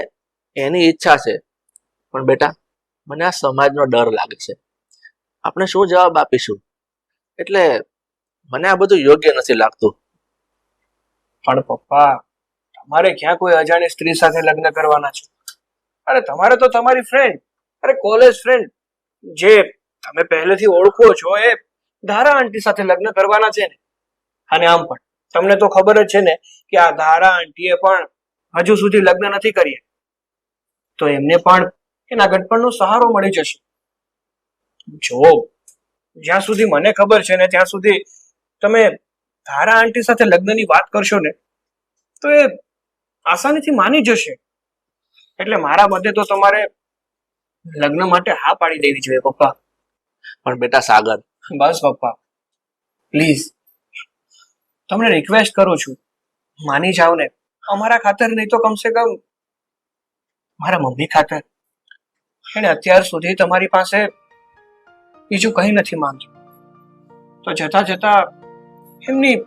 એની ઈચ્છા છે. પણ બેટા, મને આ સમાજનો ડર લાગે છે. આપણે શું જવાબ આપીશું? એટલે મને આ બધું યોગ્ય નથી લાગતું. પણ પપ્પા, તમારે ક્યાં કોઈ અજાણી સ્ત્રી સાથે લગ્ન કરવાના છે? અરે તમારે તો તમારી ફ્રેન્ડ, અરે કોલેજ ફ્રેન્ડ જે તમે પહેલેથી ઓળખો છો એ ધારા આંટી સાથે લગ્ન કરવાના છે ને. અને આમ પણ તમને તો ખબર જ છે ને કે આ ધારા આંટીએ પણ હજુ સુધી લગ્ન નથી કર્યા, તો એમને પણ એના ગઢપણનો સહારો મળી જશે. જો જ્યાં સુધી મને ખબર છે ને ત્યાં સુધી તમે ધારા આંટી સાથે લગ્નની વાત કરશો ને તો એ આસાનીથી માની જશે. એટલે મારા મતે તો તમારે લગ્ન માટે હા પાડી દેવી જોઈએ પપ્પા. પણ બેટા સાગર, બસ પપ્પા, પ્લીઝ તમને રિક્વેસ્ટ કરું છું, માની જાઓ ને. અમારા ખાતર નહીં તો કમસે કમ મારા મમ્મી ખાતર. એને અત્યાર સુધી તમારી પાસે બીજું કંઈ નથી માંગ્યું, તો જતા જતા એમની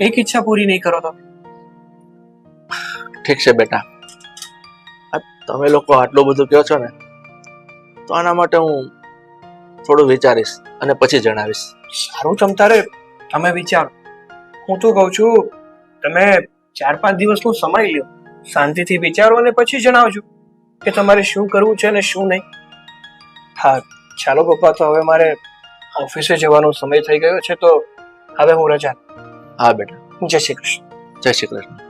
એક ઈચ્છા પૂરી નહીં કરો તમે. ઠીક છે બેટા, તમે લોકો આટલું બધું કહો છો ને, તો આના માટે હું થોડું વિચારીશ અને પછી જણાવીશ. સારું, તમતારે તમે વિચારો. હું તો કહું છું તમે 4-5 દિવસનો સમય લ્યો, શાંતિથી વિચારો અને પછી જણાવજો કે તમારે શું કરવું છે ને શું નહીં. હા ચાલો પપ્પા, તો હવે મારે ઓફિસે જવાનો સમય થઈ ગયો છે, તો હવે હું રજા. હા બેટા, જય શ્રી કૃષ્ણ. જય શ્રી કૃષ્ણ.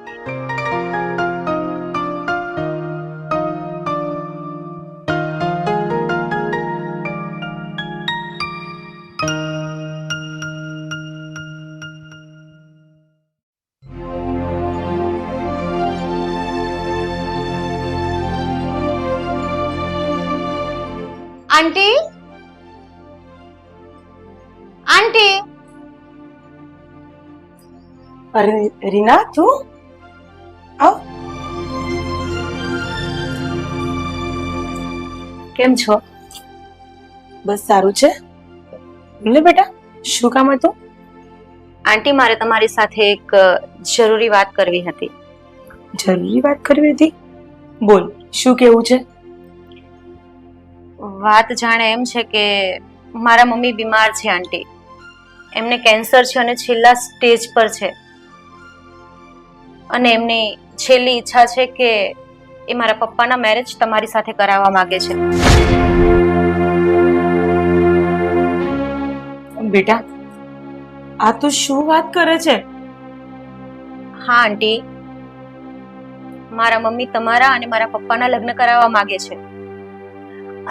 આંટી, આંટી, અરે રીના, તું આવ. કેમ છો? બસ સારું છે. બોલે બેટા, શું કામ હતું? આંટી, મારે તમારી સાથે એક જરૂરી વાત કરવી હતી. જરૂરી વાત કરવી હતી? બોલ, શું કેવું છે? વાત જાણે એમ છે કે મારા મમ્મી બીમાર છે આંટી. એમને કેન્સર છે અને છેલ્લા સ્ટેજ પર છે. અને એમની છેલ્લી ઈચ્છા છે કે એ મારા પપ્પાના મેરેજ તમારી સાથે કરાવવા માંગે છે. બેટા, આ તું શું વાત કરે છે? હા આંટી, મારા મમ્મી તમારા અને મારા પપ્પાના લગ્ન કરાવવા માંગે છે.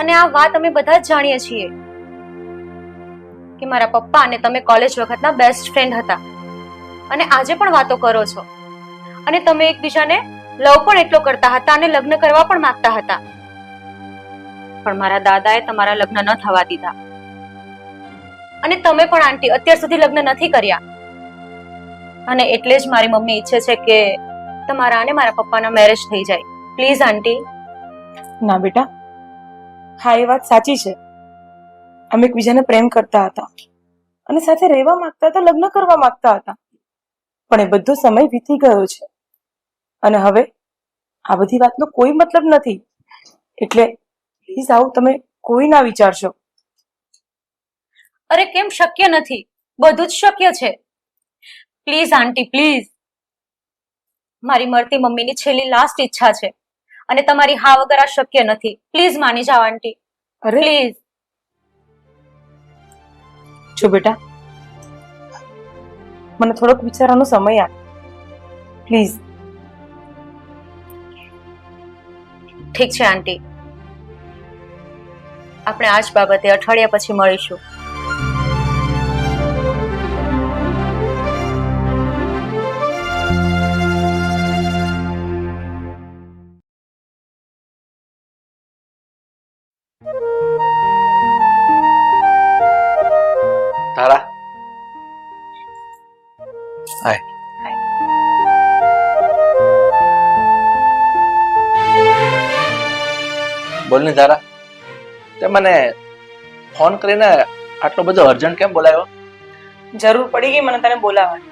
અને આ વાત અમે બધા જ જાણીએ છીએ કે મારા પપ્પા અને તમે કોલેજ વખતના બેસ્ટ ફ્રેન્ડ હતા અને આજે પણ વાતો કરો છો અને તમે એકબીજાને લવ પણ એટલો કરતા હતા અને લગ્ન કરવા પણ માંગતા હતા. પણ મારા દાદાએ તમારા લગ્ન ન થવા દીધા અને તમે પણ આંટી અત્યાર સુધી લગ્ન નથી કર્યા. અને એટલે જ મારી મમ્મી ઈચ્છે છે કે તમારા અને મારા પપ્પાના મેરેજ થઈ જાય. પ્લીઝ આંટી. ના બેટા, હા એ વાત સાચી છે. અમે એકબીજાને પ્રેમ કરતા હતા અને સાથે રહેવા માંગતા હતા, લગ્ન કરવા માંગતા હતા. પણ એ બધો સમય વીતી ગયો છે અને હવે આ બધી વાતનો કોઈ મતલબ નથી. એટલે પ્લીઝ આવું તમે કોઈ ના વિચારશો. અરે કેમ શક્ય નથી? બધું જ શક્ય છે. Please aunty, please. મારી મળતી મમ્મીની છેલ્લી લાસ્ટ ઈચ્છા છે અને તમારી હા વગર આ શક્ય નથી. પ્લીઝ માની જાઓ આંટી, અરે પ્લીઝ. જો બેટા, મને થોડોક વિચારવાનો સમય આપ પ્લીઝ. ઠીક છે આંટી, આપણે આ જ બાબતે અઠવાડિયા પછી મળીશું. તારા હાય. બોલ ની ધારા, તે મને ફોન કરીને આટલો બધો અર્જન્ટ કેમ બોલાવ્યો? જરૂર પડી ગઈ મને તને બોલાવવાની.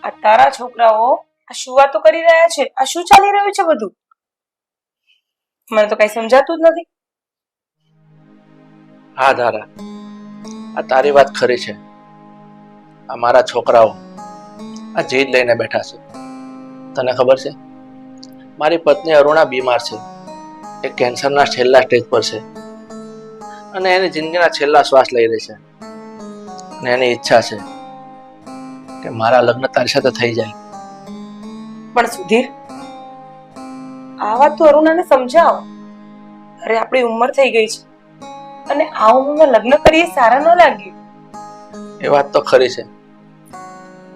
આ તારા છોકરાઓ આ શું વાતો કરી રહ્યા છે? આ શું ચાલી રહ્યું છે બધું? મને તો કઈ સમજાતું જ નથી. હા ધારા, આ તારી વાત ખરી છે. આ મારા છોકરાઓ આ જીદ લઈને બેઠા છે. તને ખબર છે, મારી પત્ની અરુણા બીમાર છે. એ કેન્સરના છેલ્લા સ્ટેજ પર છે અને એની જિંદગીના છેલ્લા શ્વાસ લઈ રહી છે. અને એની ઈચ્છા છે કે મારા લગ્ન તારી સાથે થઈ જાય. પણ સુધીર, આ વાત તો અરુણાને સમજાવ. અરે આપણી ઉંમર થઈ ગઈ છે અને આ ઉંમરમાં લગ્ન કરીએ સારા ન લાગે. એ વાત તો ખરી છે,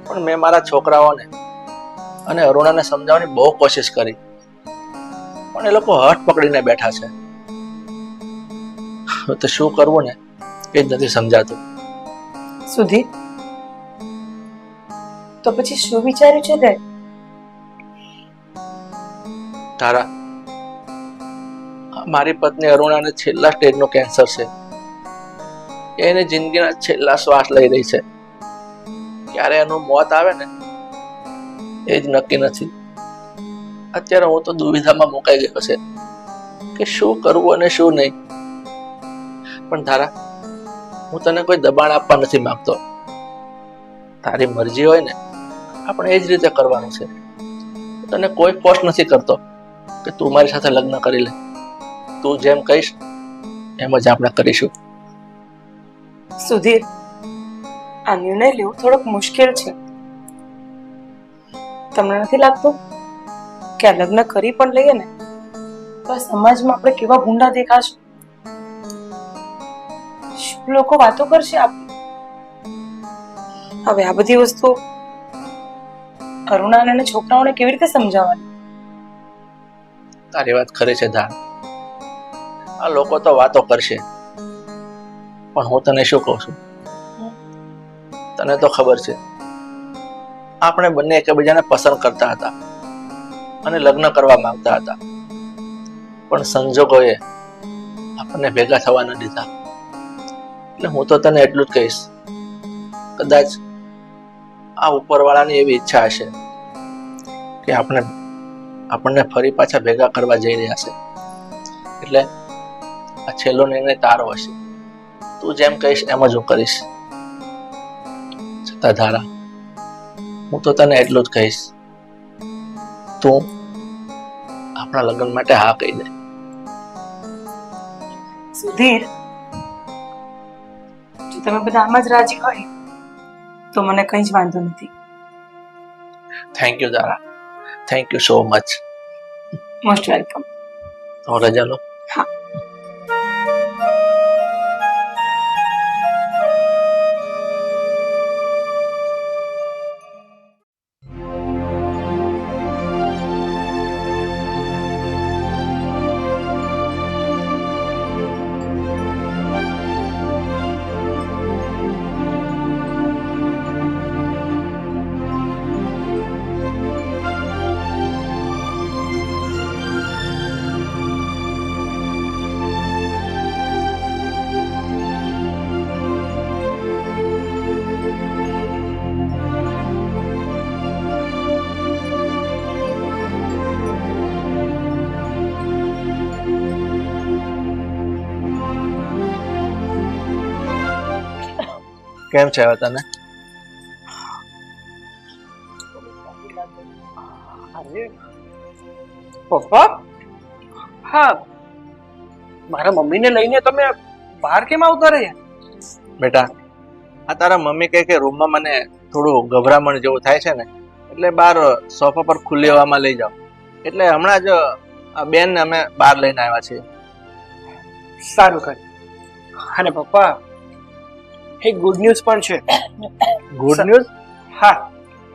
પણ મેં મારા છોકરાઓને અને અરુણાને સમજાવવાની બહુ કોશિશ કરી, પણ એ લોકો હઠ પકડીને બેઠા છે. તો શું કરવું ને એ જ નથી સમજાતું. સુધીર, તો પછી શું વિચાર્યું છે તે? તારા, મારી પત્ની અરુણાને છેલ્લા સ્ટેજનું કેન્સર છે. એની જિંદગીના છેલ્લા શ્વાસ લઈ રહી છે. ક્યારે એનું મોત આવે ને એ જ નક્કી નથી. અત્યારે હું તો દુવિધામાં મુકાઈ ગયો છે કે શું કરવું અને શું નહીં. પણ તારા, હું તને કોઈ દબાણ આપવા નથી માંગતો. તારી મરજી હોય ને આપણે એ જ રીતે કરવાનું છે. તને કોઈ ફોર્સ નથી કરતો કે તું મારી સાથે લગ્ન કરી લે. તું જેમ કહીશ એમ જ આપણે કરીશું. સુધીર, આ નિર્ણય લેવો થોડોક મુશ્કેલ છે. તમને નથી લાગતું કે આ લગ્ન કરી પણ લઈએ ને તો આ સમાજમાં આપણે કેવા ગુંડા દેખાશું? શું લોકો વાતો કરશે આપણે? હવે આ બધી વસ્તુ અરુણા અને છોકરાઓને કેવી રીતે સમજાવવાની? તારી વાત ખરી છે ધાર. આ લોકો તો વાતો કરશે, પણ હું તને શું કહું છું, તને તો ખબર છે આપણે બંને એકબીજાને પસંદ કરતા હતા અને લગ્ન કરવા માંગતા હતા, પણ સંજોગોએ આપણને ભેગા થવા ન દીધા. એટલે હું તો તને એટલું જ કહીશ, કદાચ આ ઉપરવાળાની એવી ઈચ્છા હશે કે આપણને ફરી પાછા ભેગા કરવા જઈ રહ્યા છે. એટલે આ છેલ્લો નિર્ણય તારો હશે. તું જેમ કહીશ એમ જ હું કરીશ. છતાં ધારા, હું તો તને એટલું જ કહીશ, તું આપણા લગ્ન માટે હા કહી દે. સુધીર, જો તમે બધા આમ જ રાજી હોય તો મને કંઈ જ વાંધો નથી. થેન્ક યુ ધારા, thank you so much. Most welcome. તો રજા લો. હા. કેમ છે હવે તને? પપ્પા, હા, મારા મમ્મીને લઈને તમે બહાર કેમ આવતા રહ્યા? બેટા, આ તારા મમ્મી કહે કે રૂમમાં મને થોડું ગભરામણ જેવું થાય છે ને, એટલે બહાર સોફા પર ખુલ્લી હવામાં લઈ જાઓ. એટલે હમણાં જ આ બેનને અમે બહાર લઈને આવ્યા છીએ. સારું કર્યું. અને પપ્પા, એક ગુડ ન્યૂઝ પણ છે. Good news? હા,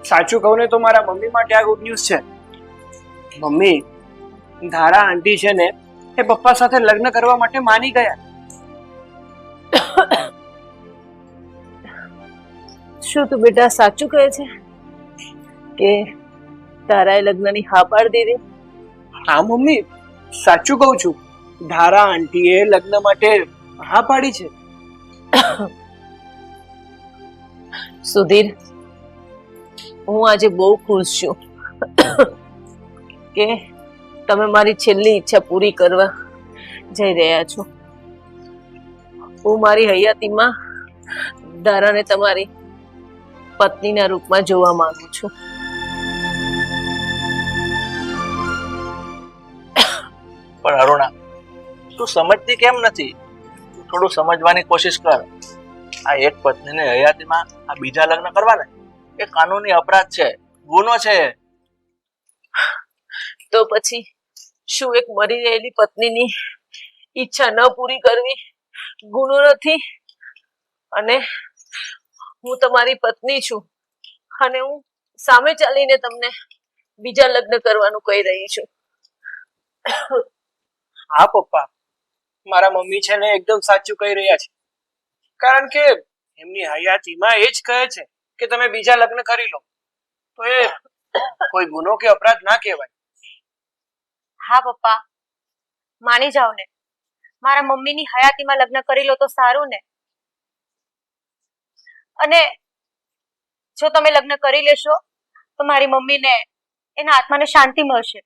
સાચું કહું ને તો મારા મમ્મી માટે આ ગુડ ન્યૂઝ છે. મમ્મી, ધારા આંટી છે ને એ પપ્પા સાથે લગ્ન કરવા માટે માની ગયા. શું તું બેટા સાચું કહે છે કે તારાએ લગ્નની હા પાડી દીધી? હા મમ્મી, સાચું કહું છું. ધારા આંટીએ લગ્ન માટે હા પાડી છે. સુધીર, હું આજે બહુ ખુશ છું કે તમે મારી છેલ્લી ઈચ્છા પૂરી કરવા જઈ રહ્યા છો. હું મારી હયાતીમાં ધારાને તમારી પત્નીના રૂપમાં જોવા માંગુ છું. પણ અરુણા, તું સમજતી કેમ નથી? થોડું સમજવાની કોશિશ કર. આ એક પત્નીને હયાતીમાં આ બીજા લગ્ન કરવાને એ કાનૂની અપરાધ છે, ગુનો છે. તો પછી શું એક મરી રહેલી પત્નીની ઈચ્છા ન પૂરી કરવી ગુનો નથી? અને હું તમારી પત્ની છું અને હું સામે ચાલીને તમને બીજા લગ્ન કરવાનું કહી રહી છું. હા પપ્પા, મારા મમ્મી છે ને એકદમ સાચું કહી રહ્યા છે. કારણ કે એમની હયાતીમાં એ જ કહે છે કે તમે બીજા લગ્ન કરી લો, તો એ કોઈ ગુનો કે અપરાધ ના કહેવાય. હા પપ્પા, માની જાઓ ને. મારા મમ્મીની હયાતીમાં લગ્ન કરી લો તો સારું ને. અને જો તમે લગ્ન કરી લેશો તો મારી મમ્મીને એના આત્માને શાંતિ મળશે.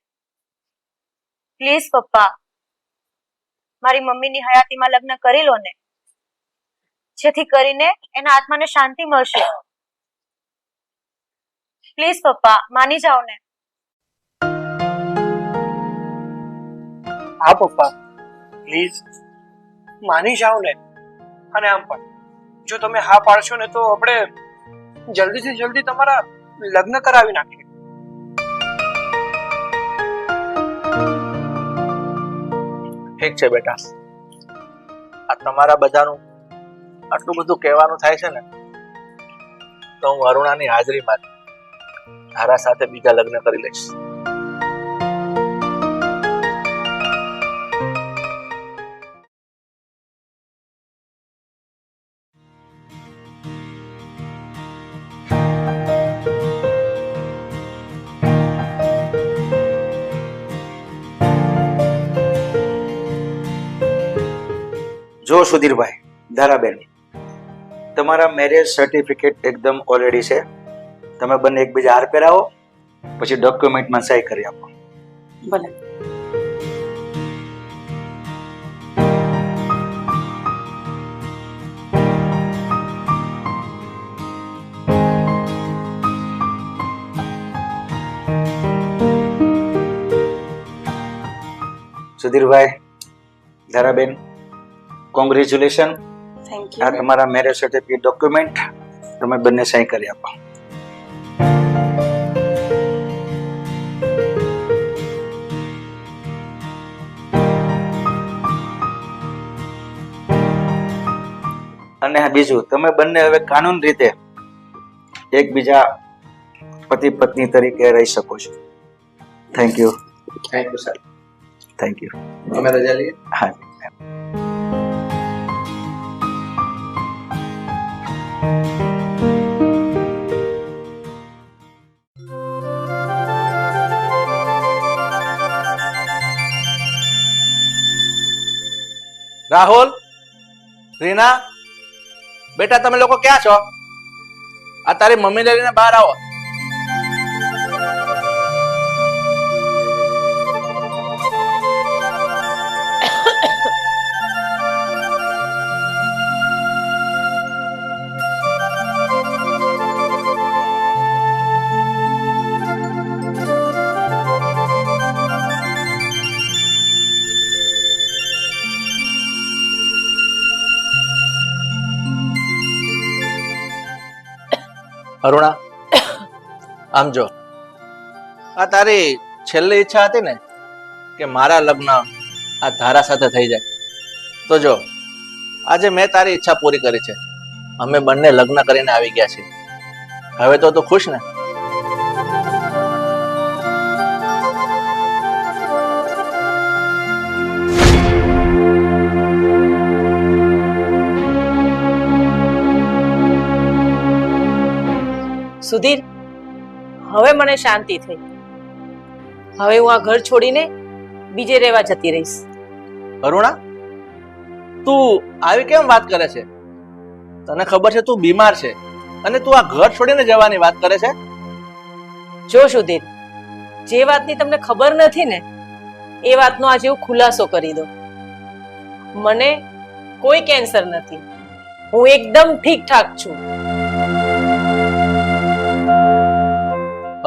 પ્લીઝ પપ્પા, મારી મમ્મીની હયાતીમાં લગ્ન કરી લો ને, જેથી કરીને એના આત્માને શાંતિ મળશે. પ્લીઝ પપ્પા, માની જાઓ ને. હા પપ્પા, પ્લીઝ માની જાઓ ને. અને આમ પણ જો તમે હા પાડશો ને તો આપણે જલ્દીથી જલ્દી તમારા લગ્ન કરાવી નાખીએ. ઠીક છે બેટા, આ તમારા બધાનું આટલું બધું કહેવાનું થાય છે ને, તો હું અરુણાની હાજરીમાં ધારા સાથે બીજા લગ્ન કરી લઈશ. જો સુધીરભાઈ, ધારાબેન, તમારા મેરેજ સર્ટિફિકેટ એકદમ ઓલરેડી છે. તમે બંને એકબીજા હાર પહેરાવો, પછી ડોક્યુમેન્ટમાં સહી કરી આપો. ભલે. સુધીરભાઈ, ધારાબેન, કોંગ્રેચ્યુલેશન. થેન્ક આ યુ. તમારા મેરેજ સર્ટિફિકેટ ડોક્યુમેન્ટ તમે બંને સહી કરી આપો. અને બીજું, તમે બંને હવે કાનૂન રીતે એકબીજા પતિ પત્ની તરીકે રહી શકો છો. Thank you. Thank you sir. Thank you. અમે રજા લઈએ. હા. રાહુલ, રીના, બેટા તમે લોકો ક્યાં છો? આ તારી મમ્મીને લઈને બહાર આવો. અરુણા, આમ જો, આ તારી છેલ્લી ઈચ્છા હતી ને કે મારા લગ્ન આ ધારા સાથે થઈ જાય, તો જો આજે મેં તારી ઈચ્છા પૂરી કરી છે. અમે બંને લગ્ન કરીને આવી ગયા છીએ. હવે તો તું ખુશ ને? સુધીર, હવે મને શાંતિ થઈ. હવે હું આ ઘર છોડીને બીજે રહેવા જતી રહીશ. અરુણા, તું આવી કેમ વાત કરે છે? તને ખબર છે તું બીમાર છે અને તું આ ઘર છોડીને જવાની વાત કરે છે? જો સુધીર, જે વાતની તમને ખબર નથી ને એ વાતનો આજે હું ખુલાસો કરી દઉં. મને કોઈ કેન્સર નથી. હું એકદમ ઠીક ઠાક છું.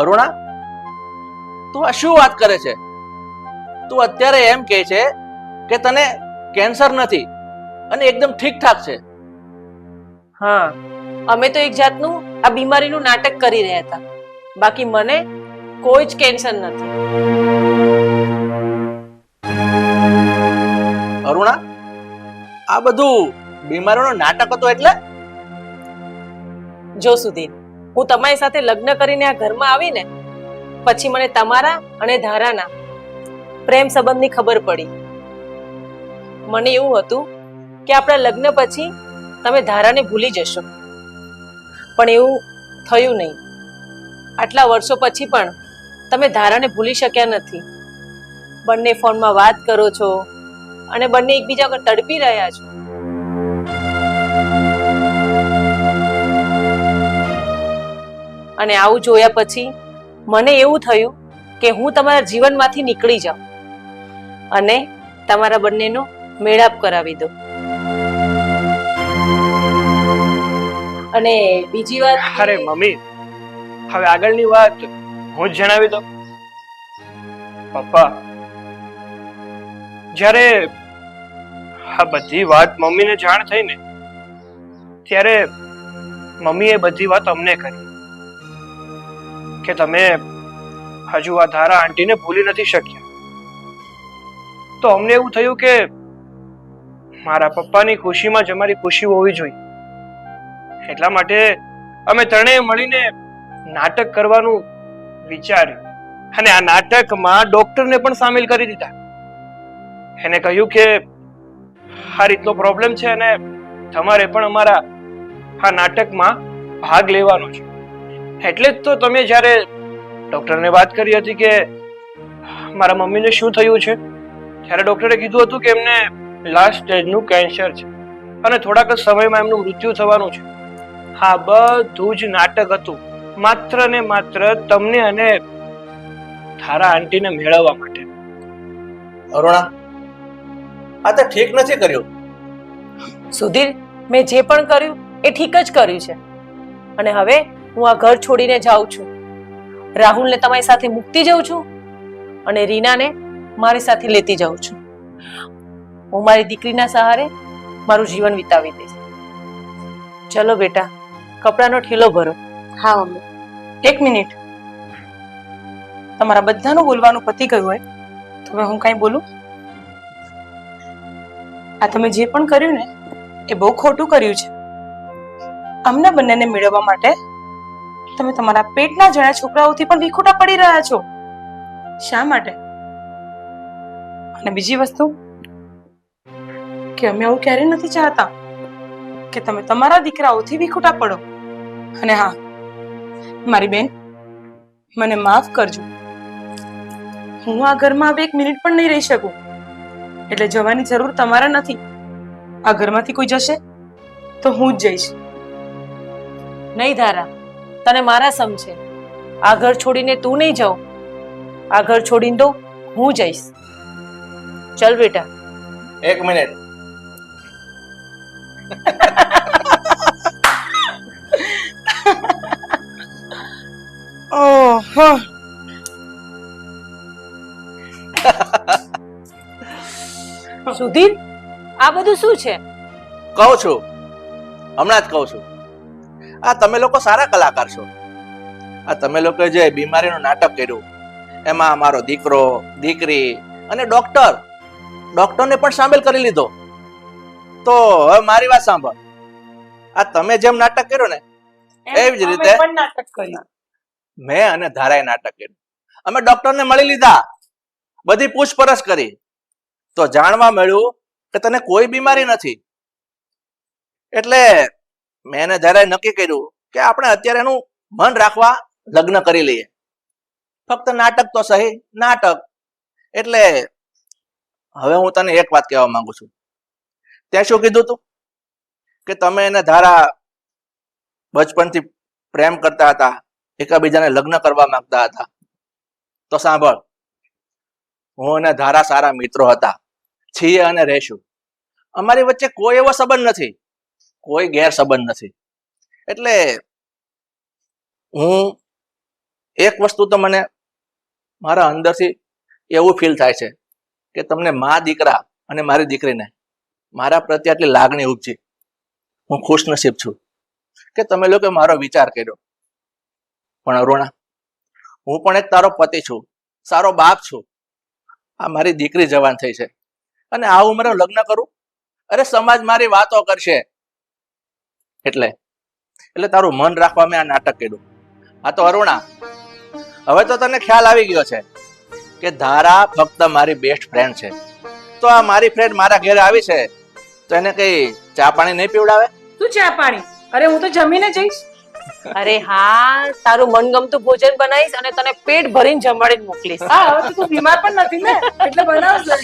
અરુણા, તું આ શું વાત કરે છે? તું અત્યારે એમ કહે છે કે તને કેન્સર નથી અને એકદમ ઠીક ઠાક છે. હા, અમે તો એક જાતનું આ બીમારીનું નાટક કરી રહ્યા હતા. બાકી મને કોઈ જ કેન્સર નથી. અરુણા, આ બધું બીમારીનું નાટક હતું એટલે? જો સુધીર, હું તમારી સાથે લગ્ન કરીને આ ઘરમાં આવીને પછી મને તમારા અને ધારાના પ્રેમ સંબંધની ખબર પડી. મને એવું હતું કે આપણા લગ્ન પછી તમે ધારાને ભૂલી જશો, પણ એવું થયું નહીં. આટલા વર્ષો પછી પણ તમે ધારાને ભૂલી શક્યા નથી. બંને ફોનમાં વાત કરો છો અને બંને એકબીજા પર તડપી રહ્યા છો. અને આવું જોયા પછી મને એવું થયું કે હું તમારા જીવનમાંથી નીકળી જાઉં અને તમારા બંનેનો મેળાપ કરાવી દઉં. અને બીજી વાત, અરે મમ્મી, હવે આગળની વાત હું જ જણાવી દઉં. પપ્પા, જ્યારે આ બધી વાત મમ્મીને જાણ થઈ ને ત્યારે મમ્મીએ બધી વાત અમને કરી કે તમે હજુ આ ધારા આંટીને ભૂલી નથી શક્યા. તો અમને એવું થયું કે મારા પપ્પાની ખુશીમાં જ અમારી ખુશી હોવી જોઈએ. એટલા માટે અમે ત્રણેય મળીને નાટક કરવાનું વિચાર્યું અને આ નાટકમાં ડોક્ટરને પણ સામેલ કરી દીધા. એને કહ્યું કે આ રીતનો પ્રોબ્લેમ છે અને તમારે પણ અમારા આ નાટકમાં ભાગ લેવાનો છે. એટલે જ તો તમે જ્યારે ડોક્ટરને વાત કરી હતી કે મારા મમ્મીને શું થયું છે, ત્યારે ડોક્ટરે કીધું હતું કે એમને લાસ્ટ સ્ટેજનું કેન્સર છે અને થોડાક જ સમયમાં એમનું મૃત્યુ થવાનું છે. હા, બધું જ નાટક હતું, માત્ર ને માત્ર તમને અને ધારા આંટીને મેળવવા માટે. અરુણા, આ તો ઠીક નથી કર્યું. સુધીર, મેં જે પણ કર્યું એ ઠીક જ કર્યું છે. અને હવે હું આ ઘર છોડીને જાઉં છું. રાહુલને તમારી સાથે મૂકતી જાઉં છું અને રીનાને મારી સાથે લેતી જાઉં છું. હું મારી દીકરીના સહારે મારું જીવન વિતાવી દઈશ. ચલો બેટા, કપડાનો ઠેલો ભરો. હા મમ્મી. એક મિનિટ, તમારા બધાનું બોલવાનું પતી ગયું હોય તો હવે હું કઈ બોલું? આ તમે જે પણ કર્યું ને એ બહુ ખોટું કર્યું છે. અમને બંનેને મેળવવા માટે તમે તમારા પેટના જણા છોકરાઓથી પણ વિખૂટા પડી રહ્યા છો. શા માટે? અને બીજી વસ્તુ કે અમે આવું ક્યારેય નથી ચાહતા કે તમે તમારા દીકરાઓથી વિખૂટા પડો. અને હા, મારી બેન, મને માફ કરજો. હું આ ઘરમાં હવે એક મિનિટ પણ નહીં રહી શકું. એટલે જવાની જરૂર તમારે નથી. આ ઘરમાંથી કોઈ જશે તો હું જ જઈશ. નહીં ધારા, તને મારા સમ છે. આ ઘર છોડીને તું નહીં જાઉં. આ ઘર છોડીને તો હું જઈશ. ચલ બેટા. એક મિનિટ. ઓહો, સુધીર, આ બધું શું છે? કહું છું, હમણાં જ કહું છું. આ તમે લોકો સારા કલાકાર છો. આ તમે લોકો જે બીમારીનું નાટક કર્યું એમાં મારો દીકરો, દીકરી અને ડોક્ટરને પણ સામેલ કરી લીધો. તો હવે મારી વાત સાંભળ. આ તમે જેમ નાટક કર્યું ને એવી જ રીતે અમે પણ નાટક કર્યું. મેં અને ધારાએ નાટક કર્યું. અમે ડોક્ટરને મળી લીધા, બધી પૂછપરછ કરી તો જાણવા મળ્યું કે તને કોઈ બીમારી નથી. એટલે મેં અને ધારાએ નક્કી કર્યું કે આપણે અત્યારે એનું મન રાખવા લગ્ન કરી લઈએ. ફક્ત નાટક તો સહી નાટક. એટલે હવે હું તને એક વાત કહેવા માંગુ છું. તે શું કીધું તું કે તમે એને ધારા બચપનથી પ્રેમ કરતા હતા, એકબીજાને લગ્ન કરવા માંગતા હતા. તો સાંભળ, હું અને ધારા સારા મિત્રો હતા, છીએ અને રહેશું. અમારી વચ્ચે કોઈ એવો સંબંધ નથી, કોઈ ગેરસંબંધ નથી. એટલે હું એક વસ્તુ તો મને મારા અંદરથી એવું ફીલ થાય છે કે તમને મા દીકરા અને મારી દીકરીને મારા પ્રત્યે આટલી લાગણી ઉપજી. હું ખુશનસીબ છું કે તમે લોકો મારો વિચાર કર્યો. પણ અરુણા, હું પણ એક તારો પતિ છું, સારો બાપ છું. આ મારી દીકરી જવાન થઈ છે અને આ ઉંમરે લગ્ન કરું? અરે સમાજ મારી વાતો કરશે. એટલે તારું મન રાખવા મેં આ નાટક કર્યું. આ તો અરુણા, હવે તો તને ખ્યાલ આવી ગયો છે કે ધારા ફક્ત મારી બેસ્ટ ફ્રેન્ડ છે. તો આ મારી ફ્રેન્ડ મારા ઘરે આવી છે તો એને કઈ ચા પાણી નહીં પીવડાવે? તું ચા પાણી? અરે હું તો જમીને જઈશ. અરે હા, તારું મનગમતું ભોજન બનાવીશ અને તને પેટ ભરીને જમાડીને મોકલીશ. હા, હવે તો તું બીમાર પણ નથી ને, એટલે બનાવજો.